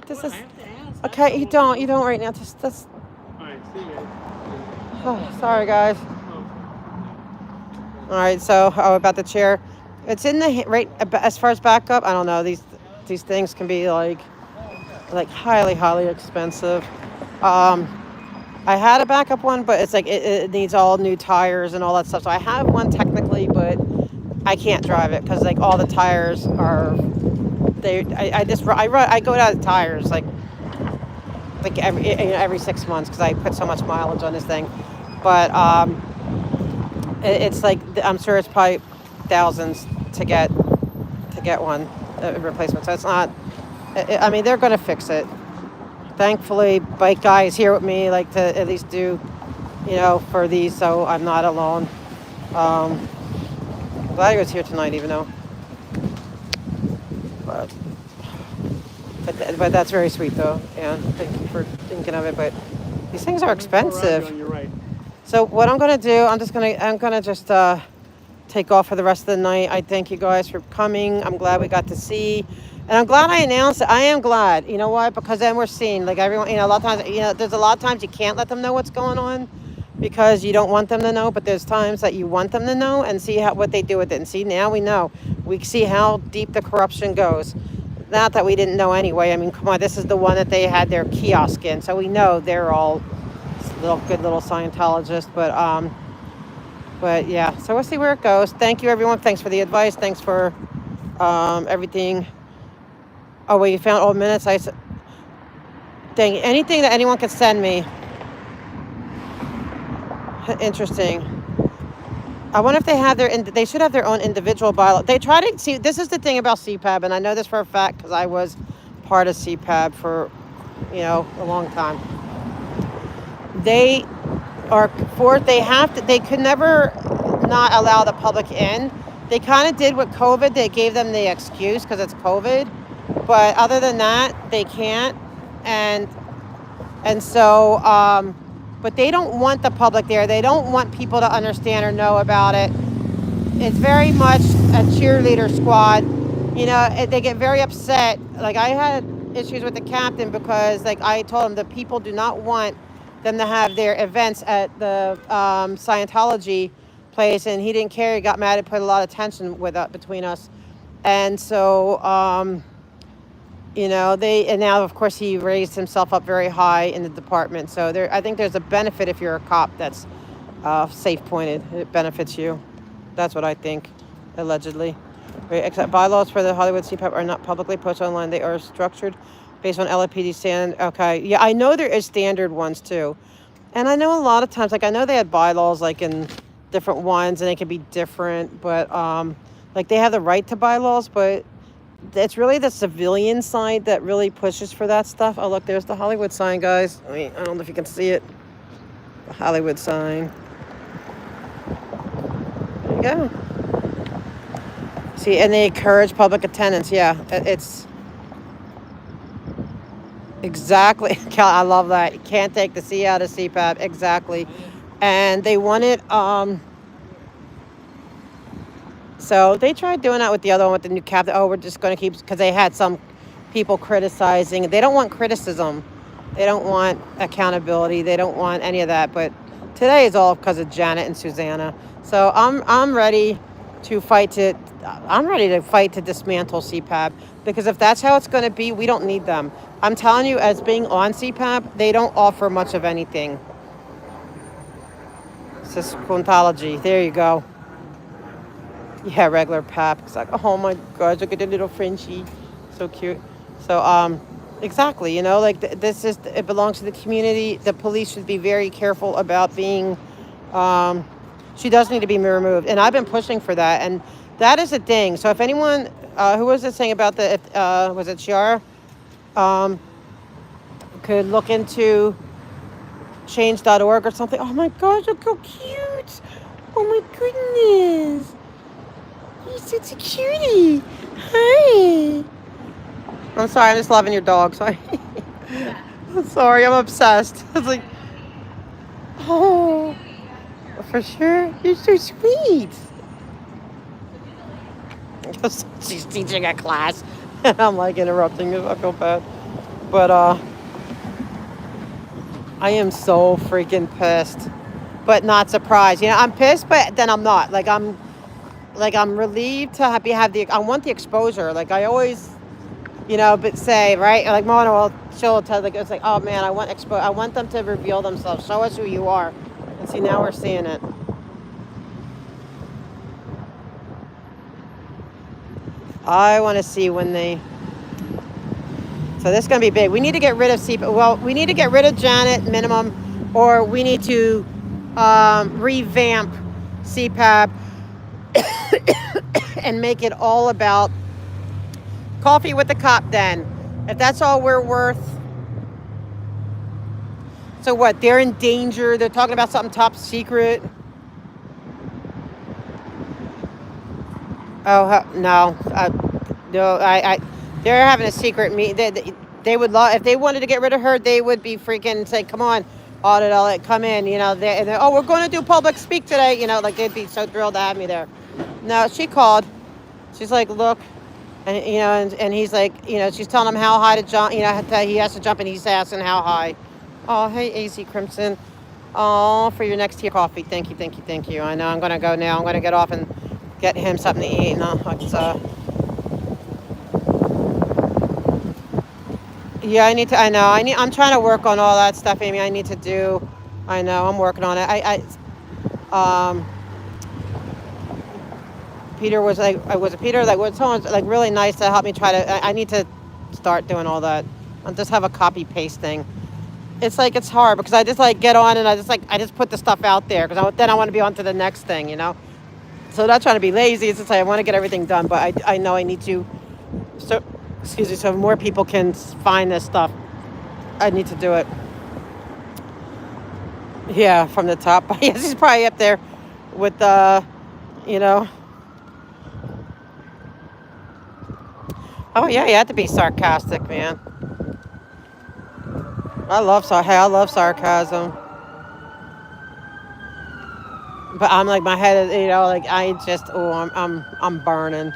this is I have to ask. okay. You don't right now. Just All right, see you guys. sorry, guys. All right. So about the chair, it's in the right as far as backup. I don't know. These things can be like highly expensive. I had a backup one, but it's like it needs all new tires and all that stuff. So I have one technically, but I can't drive it because like all the tires are I go out of tires like every 6 months because I put so much mileage on this thing. But it's like I'm sure it's probably thousands to get one replacement. So it's not. I mean, they're going to fix it. Thankfully, Bike Guy is here with me, like to at least do, for these, so I'm not alone. Glad he was here tonight, even though. But that's very sweet, though, and thank you for thinking of it. But these things are expensive. On your right. So what I'm gonna do, I'm gonna just take off for the rest of the night. I thank you guys for coming. I'm glad we got to see. And I'm glad I announced it. I am glad. You know why? Because then we're seeing, like everyone, a lot of times, there's a lot of times you can't let them know what's going on because you don't want them to know. But there's times that you want them to know and see what they do with it. And see, now we know. We see how deep the corruption goes. Not that we didn't know anyway. I mean, come on, this is the one that they had their kiosk in. So we know they're all good little Scientologists. But yeah, so we'll see where it goes. Thank you, everyone. Thanks for the advice. Thanks for everything. Oh, wait, you found old minutes? Dang, anything that anyone could send me. Interesting. I wonder if they have they should have their own individual bylaw. They try to see, this is the thing about CPAB, and I know this for a fact because I was part of CPAB for, a long time. They could never not allow the public in. They kind of did with COVID. They gave them the excuse because it's COVID. But other than that, they can't. And so, but they don't want the public there. They don't want people to understand or know about it. It's very much a cheerleader squad. They get very upset. Like I had issues with the captain because I told him the people do not want them to have their events at the Scientology place. And he didn't care. He got mad and put a lot of tension between us. And so, and now of course he raised himself up very high in the department. So I think there's a benefit if you're a cop that's safe pointed. It benefits you. That's what I think, allegedly. Right, except bylaws for the Hollywood CPAP are not publicly posted online. They are structured based on LAPD standard. Okay, yeah, I know there is standard ones too. And I know a lot of times, I know they had bylaws in different ones and they can be different, but they have the right to bylaws, but it's really the civilian side that really pushes for that stuff. Oh, look, there's the Hollywood sign, guys. I don't know if you can see it. Hollywood sign. There you go. See, and they encourage public attendance. Yeah, it's exactly. I love that. You can't take the C out of CPAP. Exactly. And they wanted, so they tried doing that with the other one with the new captain. Oh, we're just going to keep, because they had some people criticizing. They don't want criticism. They don't want accountability. They don't want any of that. But today is all because of Janet and Susanna. So I'm ready to fight to. I'm ready to fight to dismantle CPAP, because if that's how it's going to be, we don't need them. I'm telling you, as being on CPAP, they don't offer much of anything. Squontology. There you go. Yeah, regular PAP. It's like, oh my gosh, look at the little Frenchie. So cute. So, exactly, you know, like this is, it belongs to the community. The police should be very careful about being, she does need to be removed. And I've been pushing for that. And that is a thing. So if anyone, who was this thing about the, was it Chiara? Could look into change.org or something. Oh my gosh, look how cute. Oh my goodness. He's such a cutie. Hi. I'm sorry, I'm just loving your dog. Sorry. I'm sorry, I'm obsessed. It's like, oh, for sure. You're so sweet. She's teaching a class. I'm like interrupting you. I feel bad. But I am so freaking pissed. But not surprised. You know, I'm pissed, but then I'm not. Like I'm relieved to have the, I want the exposure. Like I always, you know, but say, right? Like Mona will, she'll tell, like, it's like, oh man, I want them to reveal themselves. Show us who you are. And see, now we're seeing it. I want to see when they, so this is going to be big. We need to get rid of CPAP. Well, we need to get rid of Janet minimum, or we need to revamp CPAP and make it all about coffee with the cop then. If that's all we're worth. So what? They're in danger. They're talking about something top secret. Oh, no. They're having a secret meeting. They would love, if they wanted to get rid of her, they would be freaking say, come on, audit, come in, you know, oh, we're going to do public speak today, you know, like they'd be so thrilled to have me there. No, she called. She's like, look, and you know, and he's like, you know, she's telling him how high to jump, you know, he has to jump, and he's asking how high. Oh, hey, AZ Crimson. Oh, for your next tea coffee. Thank you. I know I'm going to go now. I'm going to get off and get him something to eat. No, it's, yeah, I'm trying to work on all that stuff, Amy. I need to do, I know, I'm working on it. Peter was like, someone's like really nice to help me try to, I need to start doing all that. I just have a copy paste thing. It's like, it's hard because I just like get on and I just put the stuff out there because then I want to be on to the next thing, you know? So not trying to be lazy, it's just like I want to get everything done, but I know I need to, so more people can find this stuff. I need to do it. Yeah, from the top. Yes, he's probably up there with you know. Oh yeah, you have to be sarcastic, man. I love sarcasm. But I'm like, my head is, you know, like I just, I'm burning.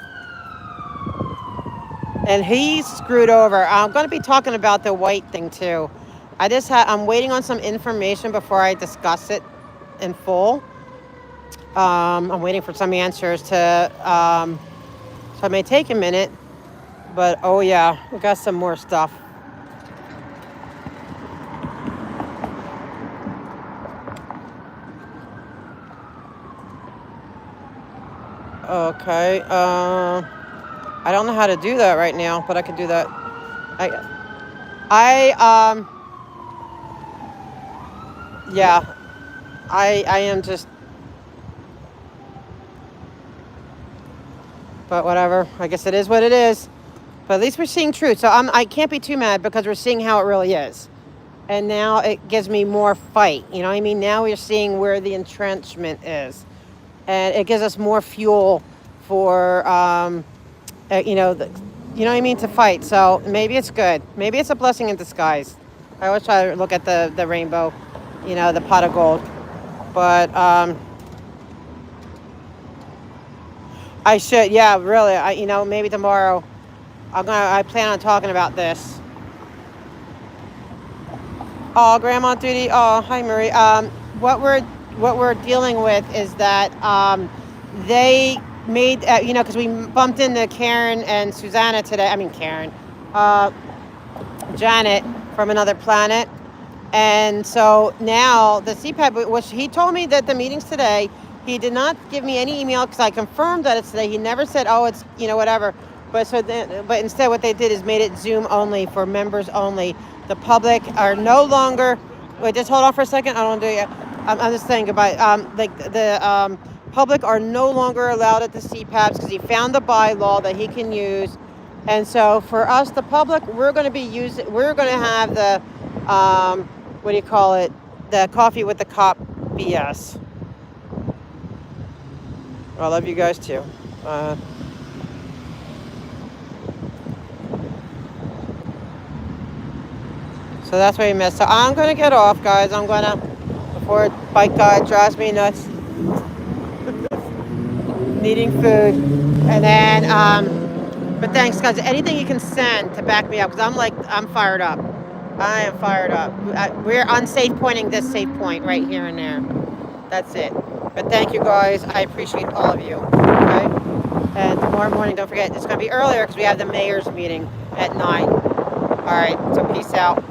And he's screwed over. I'm going to be talking about the white thing too. I'm waiting on some information before I discuss it in full. I'm waiting for some answers to, so it may take a minute, but oh yeah, we got some more stuff. Okay, I don't know how to do that right now, but I could do that. Yeah, I am just, but whatever. I guess it is what it is. But at least we're seeing truth. So I can't be too mad because we're seeing how it really is. and now it gives me more fight. You know what I mean? Now we're seeing where the entrenchment is, and it gives us more fuel for, you know, you know what I mean, to fight. So maybe it's good. Maybe it's a blessing in disguise. I always try to look at the rainbow, you know, the pot of gold. But I should, yeah, really. You know, maybe tomorrow I plan on talking about this. Oh, Grandma Duty. Oh, hi, Marie. What we're dealing with is that they made you know, because we bumped into Karen and Susanna today. I mean Karen, Janet from Another Planet, and so now the CPAP. Which he told me that the meeting's today. He did not give me any email because I confirmed that it's today. He never said, oh, it's, you know, whatever. But but instead, what they did is made it Zoom only for members only. The public are no longer. Wait, just hold on for a second. I don't do it yet. I'm just saying goodbye. Like the public are no longer allowed at the CPAPs because he found the bylaw that he can use. And so for us, the public, we're going to be using. We're going to have the what do you call it? The coffee with the cop BS. I love you guys too. So that's what we missed. So I'm gonna get off, guys. I'm gonna, before bike guy drives me nuts, needing food, and then but thanks, guys. Anything you can send to back me up, because I'm fired up. I am fired up. We're unsafe pointing this safe point right here and there. That's it. But thank you, guys. I appreciate all of you. Okay. And tomorrow morning, don't forget, it's gonna be earlier because we have the mayor's meeting at 9. All right. So peace out.